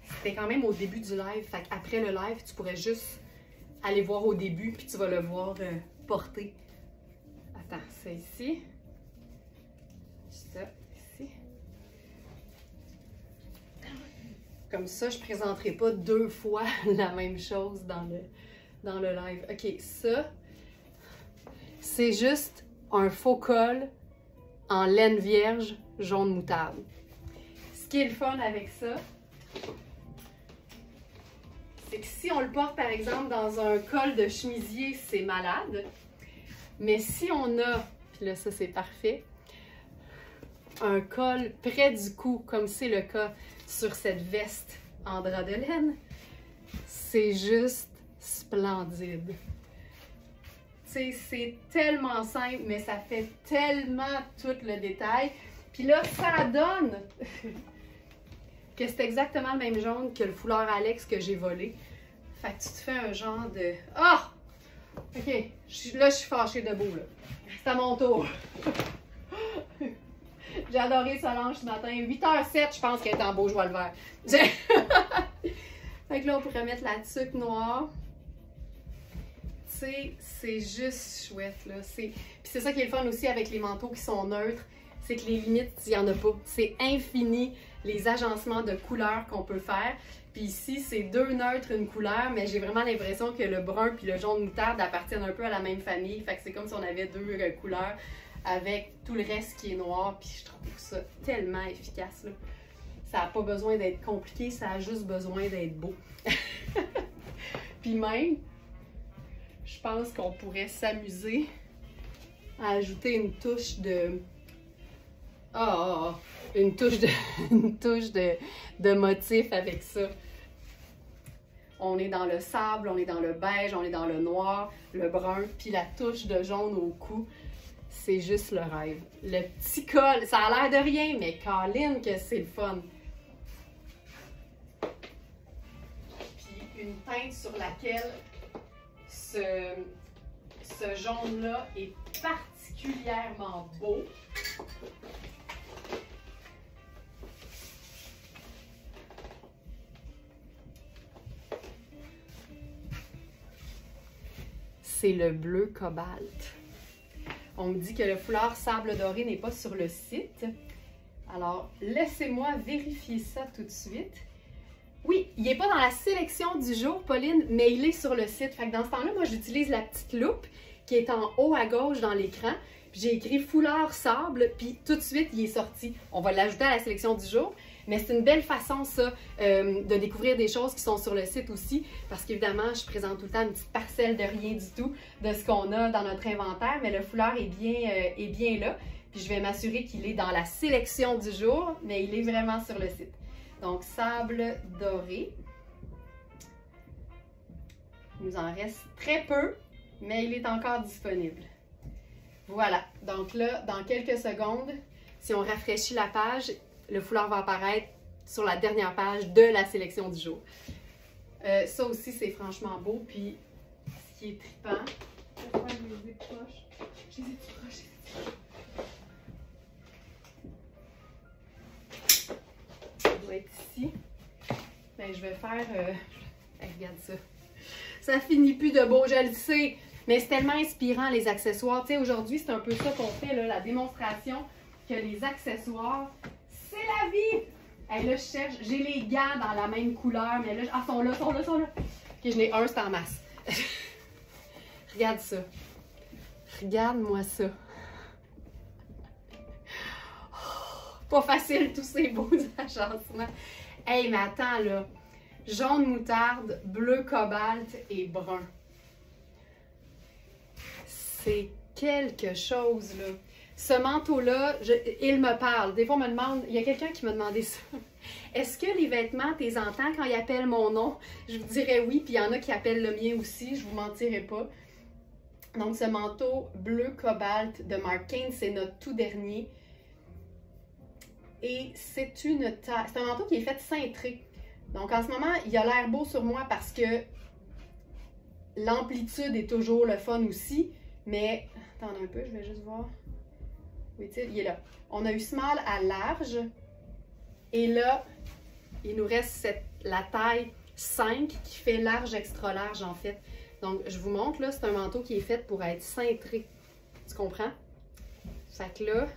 c'était quand même au début du live. Fait qu'après le live, tu pourrais juste aller voir au début, puis tu vas le voir porter. Attends, c'est ici. Ça, ici. Comme ça, je ne présenterai pas 2 fois la même chose dans le live. OK, ça, c'est juste un faux col en laine vierge jaune moutarde. Ce qui est le fun avec ça, c'est que si on le porte par exemple dans un col de chemisier, c'est malade. Mais si on a, puis là ça c'est parfait, un col près du cou, comme c'est le cas sur cette veste en drap de laine, c'est juste splendide. Tu sais, c'est tellement simple, mais ça fait tellement tout le détail. Puis là, ça donne que c'est exactement le même jaune que le foulard Alex que j'ai volé. Fait que tu te fais un genre de... Ah! OK, là, je suis fâchée debout, là. C'est à mon tour. J'ai adoré Solange ce matin. 8h07, je pense qu'elle est en beau joie le vert. Fait que là, on pourrait mettre la tuque noire. Tu sais, c'est juste chouette, là. Puis c'est ça qui est le fun aussi avec les manteaux qui sont neutres. C'est que les limites, il n'y en a pas. C'est infini, les agencements de couleurs qu'on peut faire. Puis ici, c'est 2 neutres, une couleur, mais j'ai vraiment l'impression que le brun puis le jaune moutarde appartiennent un peu à la même famille. Fait que c'est comme si on avait 2 couleurs avec tout le reste qui est noir. Puis je trouve ça tellement efficace, là. Ça n'a pas besoin d'être compliqué, ça a juste besoin d'être beau. Puis même, je pense qu'on pourrait s'amuser à ajouter une touche de... une touche de motif avec ça. On est dans le sable, on est dans le beige, on est dans le noir, le brun, puis la touche de jaune au cou. C'est juste le rêve. Le petit col, ça a l'air de rien, mais Colin, que c'est le fun. Puis une teinte sur laquelle ce jaune-là est particulièrement beau. C'est le bleu cobalt. On me dit que le foulard sable doré n'est pas sur le site. Alors, laissez-moi vérifier ça tout de suite. Oui, il n'est pas dans la sélection du jour, Pauline, mais il est sur le site. Fait que dans ce temps-là, moi, j'utilise la petite loupe qui est en haut à gauche dans l'écran. J'ai écrit foulard sable, puis tout de suite, il est sorti. On va l'ajouter à la sélection du jour. Mais c'est une belle façon, ça, de découvrir des choses qui sont sur le site aussi, parce qu'évidemment, je présente tout le temps une petite parcelle de rien du tout de ce qu'on a dans notre inventaire, mais le foulard est bien là. Puis je vais m'assurer qu'il est dans la sélection du jour, mais il est vraiment sur le site. Donc, sable doré. Il nous en reste très peu, mais il est encore disponible. Voilà. Donc là, dans quelques secondes, si on rafraîchit la page, le foulard va apparaître sur la dernière page de la sélection du jour. Ça aussi, c'est franchement beau. Puis, ce qui est trippant, J'espère que je les ai proches. Je les ai proches. Ça doit être ici. Ben, je vais faire... hey, regarde ça. Ça finit plus de beau, je le sais. Mais c'est tellement inspirant, les accessoires. Tu sais, aujourd'hui, c'est un peu ça qu'on fait, là, la démonstration que les accessoires, c'est la vie! Hey, là, je cherche. J'ai les gants dans la même couleur, mais là, ah, sont là. Ok, j'en ai un, c'est en masse. Regarde ça. Regarde-moi ça. Oh, pas facile, tous ces beaux agencements. Hey, mais attends, là. Jaune moutarde, bleu cobalt et brun. C'est quelque chose, là. Ce manteau-là, il me parle. Des fois, on me demande, il y a quelqu'un qui m'a demandé ça. Est-ce que les vêtements, t'es entends quand ils appellent mon nom? Je vous dirais oui, puis il y en a qui appellent le mien aussi, je vous mentirai pas. Donc, ce manteau bleu cobalt de Marc Cain, c'est notre tout dernier. Et c'est une taille. C'est un manteau qui est fait cintré. Donc, en ce moment, il a l'air beau sur moi parce que l'amplitude est toujours le fun aussi. Mais, attendez un peu, je vais juste voir. Oui, il est là. On a eu small à large. Et là, il nous reste la taille 5 qui fait large, extra large en fait. Donc, je vous montre, là, c'est un manteau qui est fait pour être cintré. Tu comprends? Fait que là,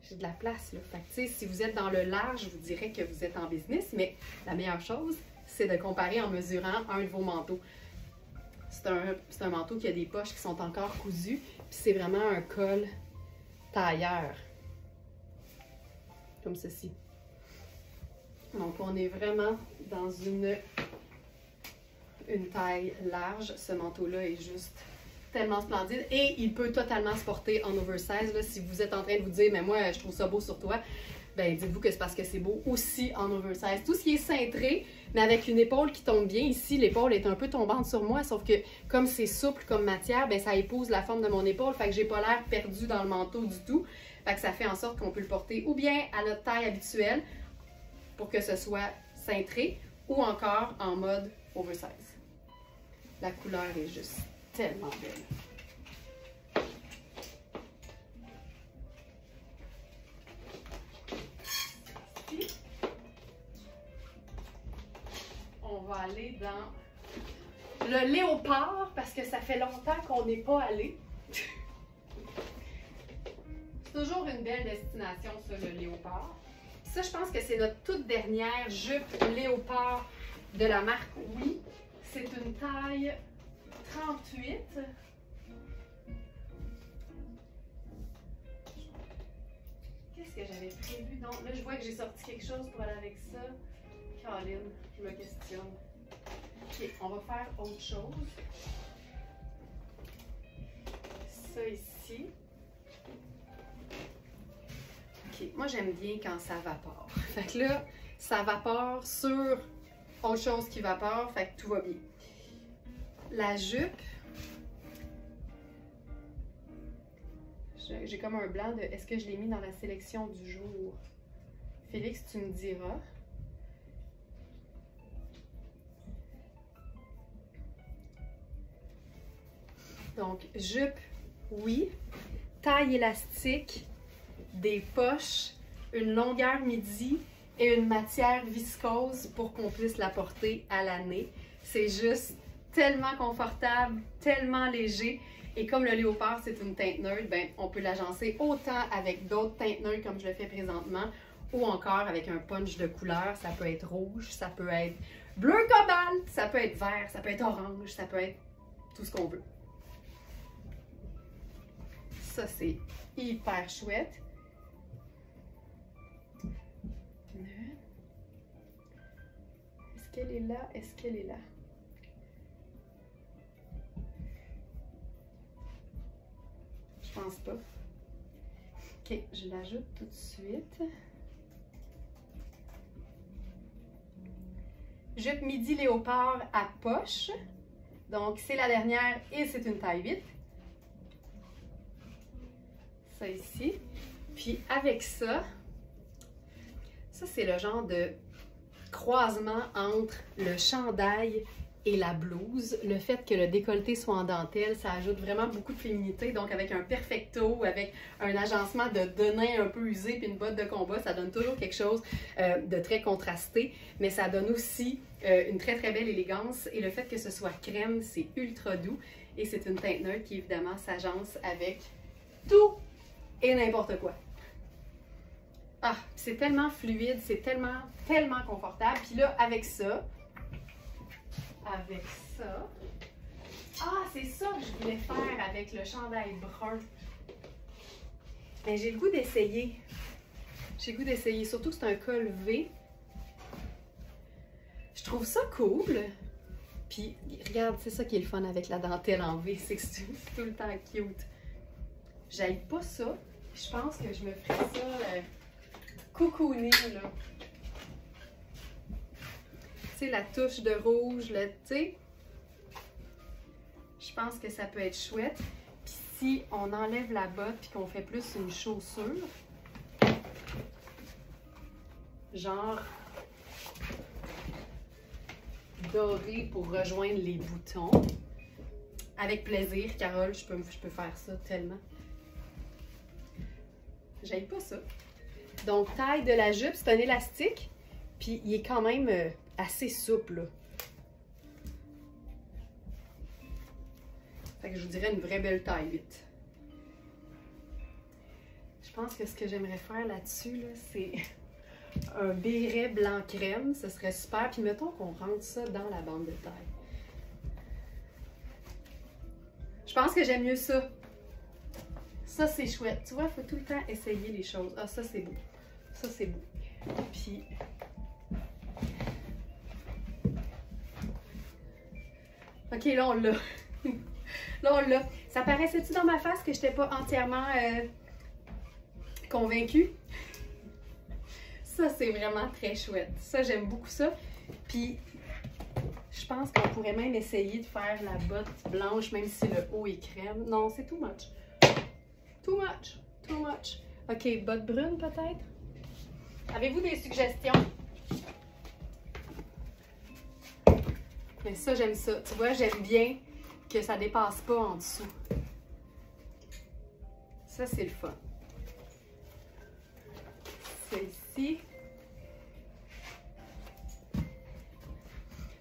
j'ai de la place, là. Fait que, tu sais, si vous êtes dans le large, je vous dirais que vous êtes en business, mais la meilleure chose, c'est de comparer en mesurant un de vos manteaux. C'est un manteau qui a des poches qui sont encore cousues, puis c'est vraiment un col tailleur. Comme ceci. Donc, on est vraiment dans une taille large. Ce manteau-là est juste tellement splendide. Et il peut totalement se porter en oversize. Là, si vous êtes en train de vous dire, mais moi, je trouve ça beau sur toi, ben dites-vous que c'est parce que c'est beau aussi en oversize. Tout ce qui est cintré, mais avec une épaule qui tombe bien. Ici, l'épaule est un peu tombante sur moi, sauf que comme c'est souple comme matière, ben ça épouse la forme de mon épaule. Fait que j'ai pas l'air perdue dans le manteau du tout. Fait que ça fait en sorte qu'on peut le porter ou bien à notre taille habituelle pour que ce soit cintré ou encore en mode oversize. La couleur est juste tellement belle. Ici, on va aller dans le léopard parce que ça fait longtemps qu'on n'est pas allé. C'est toujours une belle destination, ça, le léopard. Ça, je pense que c'est notre toute dernière jupe léopard de la marque Oui. C'est une taille 38. Qu'est-ce que j'avais prévu? Donc, là, je vois que j'ai sorti quelque chose pour aller avec ça. Caroline, je me questionne. OK, on va faire autre chose. Ça ici. OK, moi j'aime bien quand ça vapore. Fait que là, ça vapore sur autre chose qui vapore, fait que tout va bien. La jupe, j'ai comme un blanc de est-ce que je l'ai mis dans la sélection du jour? Félix, tu me diras. Donc, jupe, oui. Taille élastique, des poches, une longueur midi et une matière viscose pour qu'on puisse la porter à l'année. C'est juste tellement confortable, tellement léger. Et comme le léopard, c'est une teinte neutre, ben, on peut l'agencer autant avec d'autres teintes neutres comme je le fais présentement ou encore avec un punch de couleur. Ça peut être rouge, ça peut être bleu cobalt, ça peut être vert, ça peut être orange, ça peut être tout ce qu'on veut. Ça, c'est hyper chouette. Est-ce qu'elle est là? Est-ce qu'elle est là? Je pense pas. Ok, je l'ajoute tout de suite. Jupe midi léopard à poche. Donc, c'est la dernière et c'est une taille 8. Ça ici. Puis avec ça, ça c'est le genre de croisement entre le chandail et la blouse. Le fait que le décolleté soit en dentelle, ça ajoute vraiment beaucoup de féminité. Donc avec un perfecto, avec un agencement de denim un peu usé puis une botte de combat, ça donne toujours quelque chose de très contrasté. Mais ça donne aussi une très très belle élégance. Et le fait que ce soit crème, c'est ultra doux. Et c'est une teinte neutre qui évidemment s'agence avec tout et n'importe quoi. Ah, c'est tellement fluide, c'est tellement, tellement confortable. Puis là, avec ça, ah, c'est ça que je voulais faire avec le chandail brun. Mais j'ai le goût d'essayer. J'ai le goût d'essayer, surtout que c'est un col V. Je trouve ça cool. Puis, regarde, c'est ça qui est le fun avec la dentelle en V, c'est que c'est tout le temps cute. J'aime pas ça. Je pense que je me ferais ça cocooning, là. Tu sais, la touche de rouge, là, tu sais. Je pense que ça peut être chouette. Puis si on enlève la botte puis qu'on fait plus une chaussure, genre doré pour rejoindre les boutons. Avec plaisir, Carole, je peux faire ça tellement. J'aime pas ça. Donc, taille de la jupe, c'est un élastique. Puis, il est quand même assez souple, là. Fait que je vous dirais une vraie belle taille 8. Je pense que ce que j'aimerais faire là-dessus, là, c'est un béret blanc crème. Ce serait super. Puis, mettons qu'on rentre ça dans la bande de taille. Je pense que j'aime mieux ça. Ça, c'est chouette. Tu vois, il faut tout le temps essayer les choses. Ah, ça, c'est beau. Ça, c'est beau. Puis... OK, là, on l'a. Là, on l'a. Ça paraissait-tu dans ma face que je n'étais pas entièrement convaincue? Ça, c'est vraiment très chouette. Ça, j'aime beaucoup ça. Puis, je pense qu'on pourrait même essayer de faire la botte blanche, même si le haut est crème. Non, c'est too much. Too much. Too much. OK, botte brune peut-être? Avez-vous des suggestions? Mais ça, j'aime ça. Tu vois, j'aime bien que ça dépasse pas en dessous. Ça, c'est le fun. Celle-ci.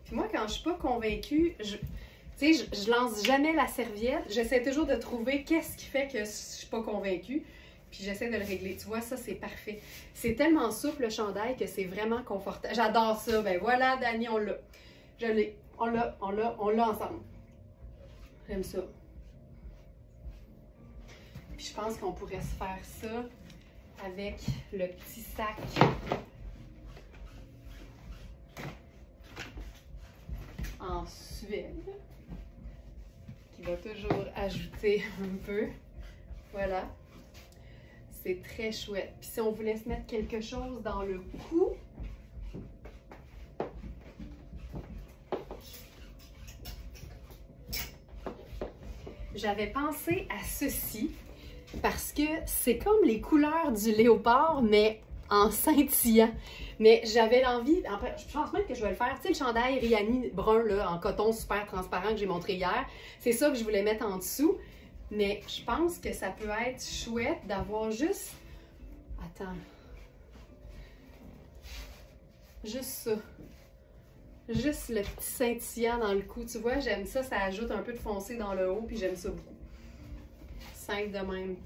Puis moi, quand je suis pas convaincue, je lance jamais la serviette. J'essaie toujours de trouver qu'est-ce qui fait que je suis pas convaincue. Puis j'essaie de le régler. Tu vois, ça, c'est parfait. C'est tellement souple, le chandail, que c'est vraiment confortable. J'adore ça. Ben voilà, Dani, on l'a. Je l'ai. On l'a ensemble. J'aime ça. Puis je pense qu'on pourrait se faire ça avec le petit sac en Suède, qui va toujours ajouter un peu. Voilà. C'est très chouette. Puis si on voulait se mettre quelque chose dans le cou, j'avais pensé à ceci parce que c'est comme les couleurs du léopard, mais en scintillant. Mais j'avais l'envie, je pense même que je vais le faire, tu sais, le chandail Rihanni brun là, en coton super transparent que j'ai montré hier, c'est ça que je voulais mettre en dessous. Mais je pense que ça peut être chouette d'avoir juste... Attends. Juste ça. Juste le petit scintillant dans le cou. Tu vois, j'aime ça. Ça ajoute un peu de foncé dans le haut, puis j'aime ça beaucoup. Simple de même.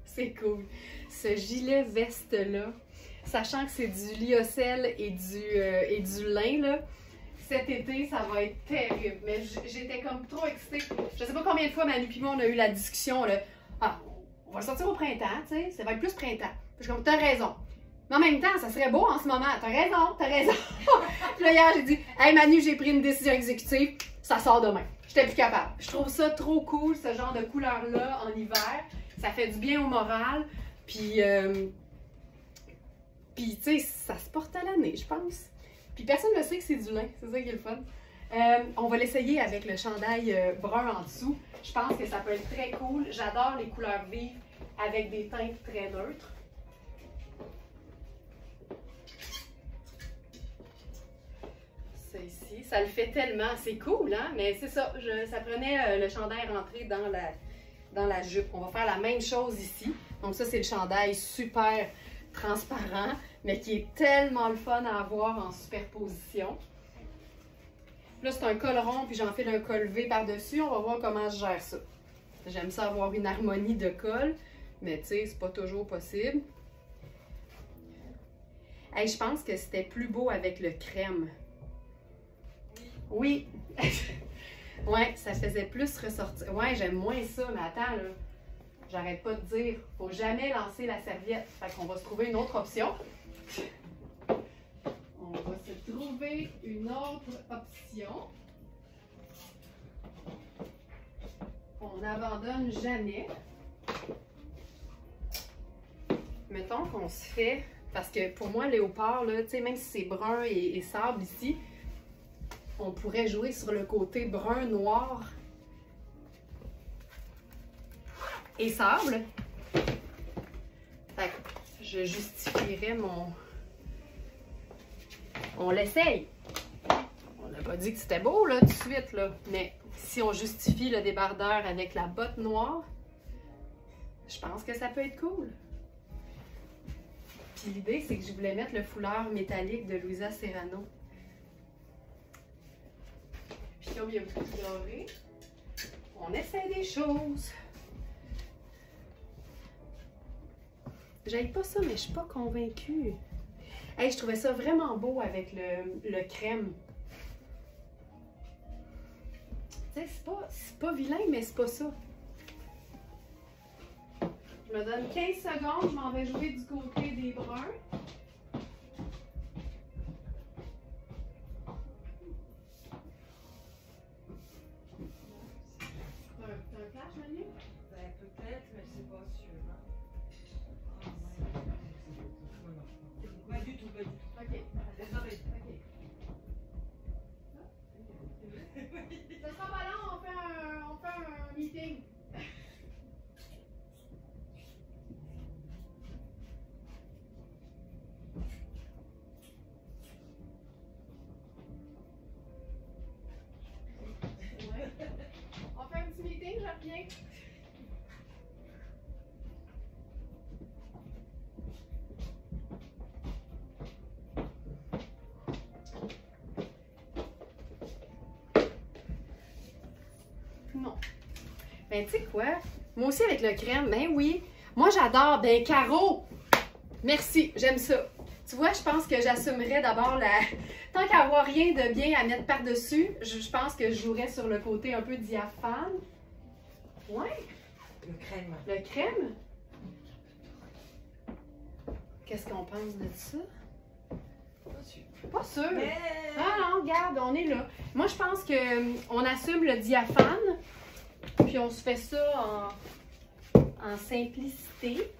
C'est cool. Ce gilet veste-là, sachant que c'est du lyocell et du lin, là, cet été, ça va être terrible. Mais j'étais comme trop excitée. Je sais pas combien de fois, Manu et moi, on a eu la discussion, là. Ah, on va le sortir au printemps, tu sais. Ça va être plus printemps. Puis je suis comme, t'as raison. Mais en même temps, ça serait beau en ce moment. T'as raison, t'as raison. Puis là, hier, j'ai dit, hey Manu, j'ai pris une décision exécutive. Ça sort demain. J'étais plus capable. Je trouve ça trop cool, ce genre de couleur-là, en hiver. Ça fait du bien au moral. Puis, tu sais, ça se porte à l'année, je pense. Puis personne ne sait que c'est du lin, c'est ça qui est le fun. On va l'essayer avec le chandail brun en dessous. Je pense que ça peut être très cool. J'adore les couleurs vives avec des teintes très neutres. ça le fait tellement. C'est cool, hein? Mais c'est ça, ça prenait le chandail rentré dans la jupe. On va faire la même chose ici. Donc ça, c'est le chandail super transparent, mais qui est tellement le fun à avoir en superposition. Là, c'est un col rond, puis j'enfile un col V par-dessus. On va voir comment je gère ça. J'aime ça avoir une harmonie de col, mais tu sais, c'est pas toujours possible. Hey, je pense que c'était plus beau avec le crème. Oui! Ouais, ça faisait plus ressortir. Ouais, j'aime moins ça, mais attends, là. J'arrête pas de dire, faut jamais lancer la serviette. Fait qu'on va se trouver une autre option. On va se trouver une autre option. On n'abandonne jamais. Mettons qu'on se fait, parce que pour moi, léopard, là, tu sais, même si c'est brun et sable ici, on pourrait jouer sur le côté brun-noir et sable. Fait que je justifierais mon... On l'essaye. On n'a pas dit que c'était beau, là, tout de suite, là. Mais si on justifie le débardeur avec la botte noire, je pense que ça peut être cool. Puis l'idée, c'est que je voulais mettre le foulard métallique de Louisa Serrano. Puis comme il y a beaucoup de doré, on essaie des choses. J'aime pas ça, mais je suis pas convaincue. Hey, je trouvais ça vraiment beau avec le crème. Tu sais, c'est pas vilain, mais c'est pas ça. Je me donne 15 secondes, je m'en vais jouer du côté des bruns. T'as un flash, Manu? Ben, peut-être, mais c'est pas sûr. Pas du tout, pas du tout. Ok. Désolé. Ok. Ça sera pas long, on fait un meeting. Ouais. On fait un petit meeting, je reviens. Non. Ben, tu sais quoi? Moi aussi avec le crème, ben oui. Moi, j'adore. Ben, Caro, merci, j'aime ça. Tu vois, je pense que j'assumerais d'abord la... Tant qu'à avoir rien de bien à mettre par-dessus, je pense que je jouerais sur le côté un peu diaphane. Ouais. Le crème. Le crème? Qu'est-ce qu'on pense de ça? Pas sûr. Pas sûr. Mais... Ah non, regarde, on est là. Moi, je pense qu'on assume le diaphane, puis on se fait ça en simplicité.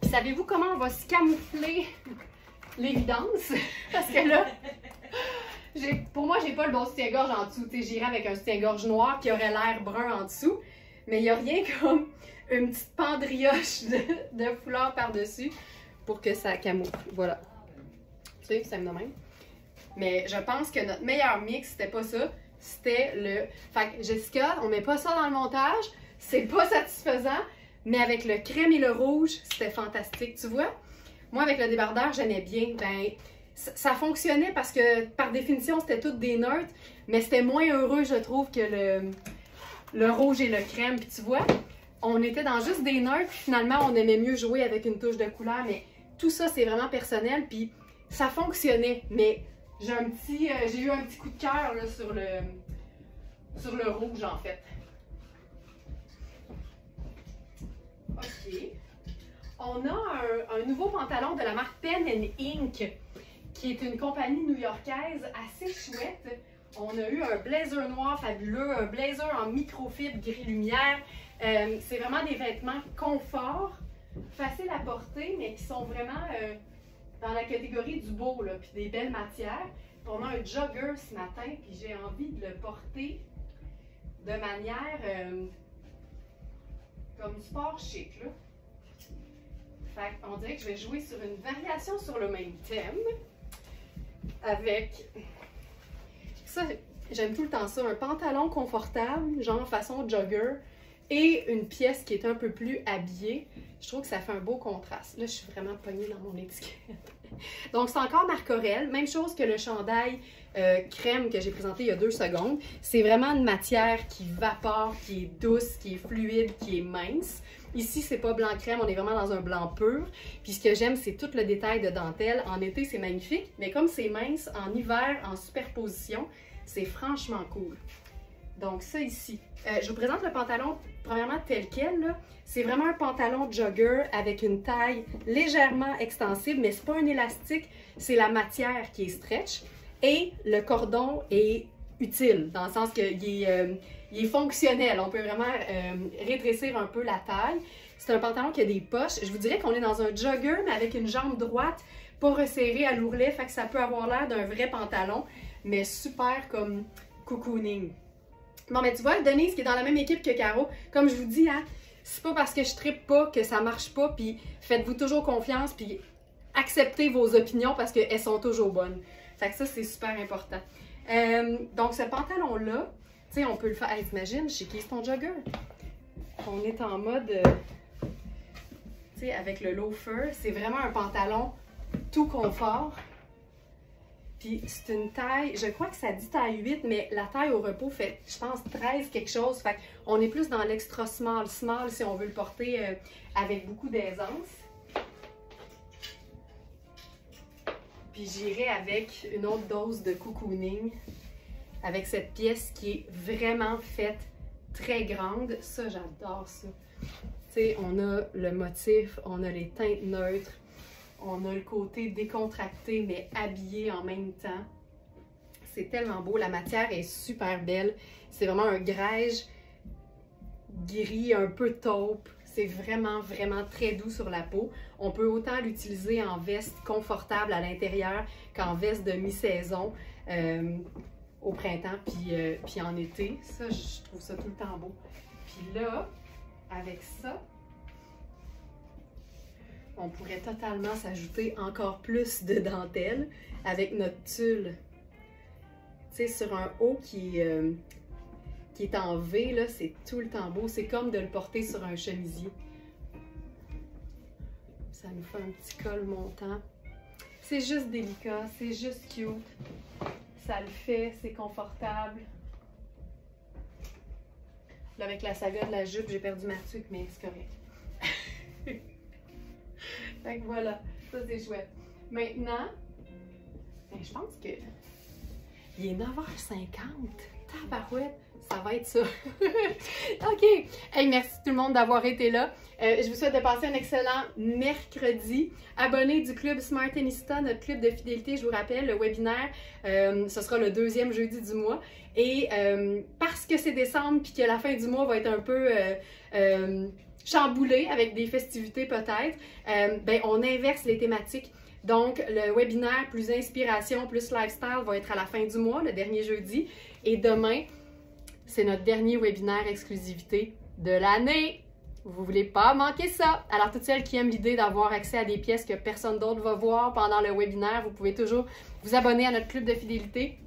Puis savez-vous comment on va se camoufler l'évidence? Parce que là, pour moi, j'ai pas le bon soutien-gorge en dessous. J'irais avec un soutien-gorge noir qui aurait l'air brun en dessous, mais il n'y a rien comme une petite pendrioche de foulard par-dessus pour que ça camoufle. Voilà. Tu sais, ça me donne même. Mais je pense que notre meilleur mix, c'était pas ça. C'était le... Fait que Jessica, on met pas ça dans le montage. C'est pas satisfaisant. Mais avec le crème et le rouge, c'était fantastique. Tu vois? Moi, avec le débardeur, j'aimais bien. Ben, ça fonctionnait parce que, par définition, c'était toutes des neutres. Mais c'était moins heureux, je trouve, que le rouge et le crème. Puis tu vois, on était dans juste des neutres. Puis finalement, on aimait mieux jouer avec une touche de couleur. Mais tout ça, c'est vraiment personnel. Puis ça fonctionnait. Mais j'ai eu un petit coup de cœur là, sur le rouge, en fait. OK. On a un nouveau pantalon de la marque Pen & Ink, qui est une compagnie new-yorkaise assez chouette. On a eu un blazer noir fabuleux, un blazer en microfibre gris-lumière. C'est vraiment des vêtements confort, faciles à porter, mais qui sont vraiment dans la catégorie du beau, là, puis des belles matières. Puis on a un jogger ce matin, puis j'ai envie de le porter de manière comme sport chic, là. Fait qu'on dirait que je vais jouer sur une variation sur le même thème avec Ça, j'aime tout le temps ça. Un pantalon confortable, genre façon jogger, et une pièce qui est un peu plus habillée. Je trouve que ça fait un beau contraste. Là, je suis vraiment pognée dans mon étiquette. Donc, c'est encore Marc Aurèle. Même chose que le chandail crème que j'ai présenté il y a 2 secondes. C'est vraiment une matière qui vapore, qui est douce, qui est fluide, qui est mince. Ici, c'est pas blanc crème, on est vraiment dans un blanc pur. Puis ce que j'aime, c'est tout le détail de dentelle. En été, c'est magnifique, mais comme c'est mince, en hiver, en superposition, c'est franchement cool. Donc ça ici. Je vous présente le pantalon, premièrement, tel quel. C'est vraiment un pantalon jogger avec une taille légèrement extensible, mais c'est pas un élastique, c'est la matière qui est stretch. Et le cordon est utile, dans le sens qu'il est fonctionnel. On peut vraiment rétrécir un peu la taille. C'est un pantalon qui a des poches. Je vous dirais qu'on est dans un jogger, mais avec une jambe droite, pas resserrée à l'ourlet, fait que ça peut avoir l'air d'un vrai pantalon, mais super comme cocooning. Bon, mais tu vois, Denise qui est dans la même équipe que Caro, comme je vous dis, hein, c'est pas parce que je trippe pas que ça marche pas, puis faites-vous toujours confiance, puis acceptez vos opinions parce qu'elles sont toujours bonnes. Fait que ça, c'est super important. Donc, ce pantalon-là, tu sais, on peut le faire. Hey, t'imagines, chez qui est ton jogger? On est en mode, tu sais, avec le loafer. C'est vraiment un pantalon tout confort. Puis c'est une taille, je crois que ça dit taille 8, mais la taille au repos fait, je pense, 13 quelque chose. Fait qu'on est plus dans l'extra small si on veut le porter avec beaucoup d'aisance. Puis j'irai avec une autre dose de cocooning, avec cette pièce qui est vraiment faite très grande. Ça, j'adore ça. Tu sais, on a le motif, on a les teintes neutres. On a le côté décontracté, mais habillé en même temps. C'est tellement beau. La matière est super belle. C'est vraiment un grège gris, un peu taupe. C'est vraiment, vraiment très doux sur la peau. On peut autant l'utiliser en veste confortable à l'intérieur qu'en veste de mi-saison au printemps puis en été. Ça, je trouve ça tout le temps beau. Puis là, avec ça, on pourrait totalement s'ajouter encore plus de dentelle avec notre tulle. Tu sais, sur un haut qui est en V, là, c'est tout le temps beau. C'est comme de le porter sur un chemisier. Ça nous fait un petit col montant. C'est juste délicat, c'est juste cute. Ça le fait, c'est confortable. Là, avec la saga de la jupe, j'ai perdu ma tuque, mais c'est correct. Fait que voilà, ça c'est chouette. Maintenant, ben, je pense que il est 9h50. Tabarouette, ça va être ça. OK. Hey, merci tout le monde d'avoir été là. Je vous souhaite de passer un excellent mercredi. Abonnez du club Smartenista, notre club de fidélité. Je vous rappelle, le webinaire, ce sera le 2e jeudi du mois. Et parce que c'est décembre puis que la fin du mois va être un peu chamboulé avec des festivités peut-être, ben, on inverse les thématiques. Donc, le webinaire plus inspiration, plus lifestyle va être à la fin du mois, le dernier jeudi. Et demain, c'est notre dernier webinaire exclusivité de l'année. Vous ne voulez pas manquer ça. Alors, toutes celles qui aiment l'idée d'avoir accès à des pièces que personne d'autre va voir pendant le webinaire, vous pouvez toujours vous abonner à notre club de fidélité.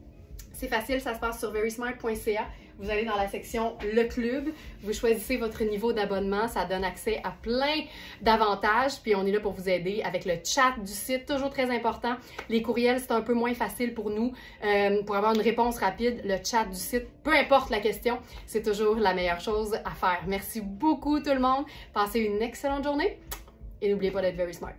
C'est facile, ça se passe sur verysmart.ca. Vous allez dans la section « Le club », vous choisissez votre niveau d'abonnement, ça donne accès à plein d'avantages, puis on est là pour vous aider avec le chat du site, toujours très important. Les courriels, c'est un peu moins facile pour nous. Pour avoir une réponse rapide, le chat du site, peu importe la question, c'est toujours la meilleure chose à faire. Merci beaucoup tout le monde, passez une excellente journée et n'oubliez pas d'être very smart.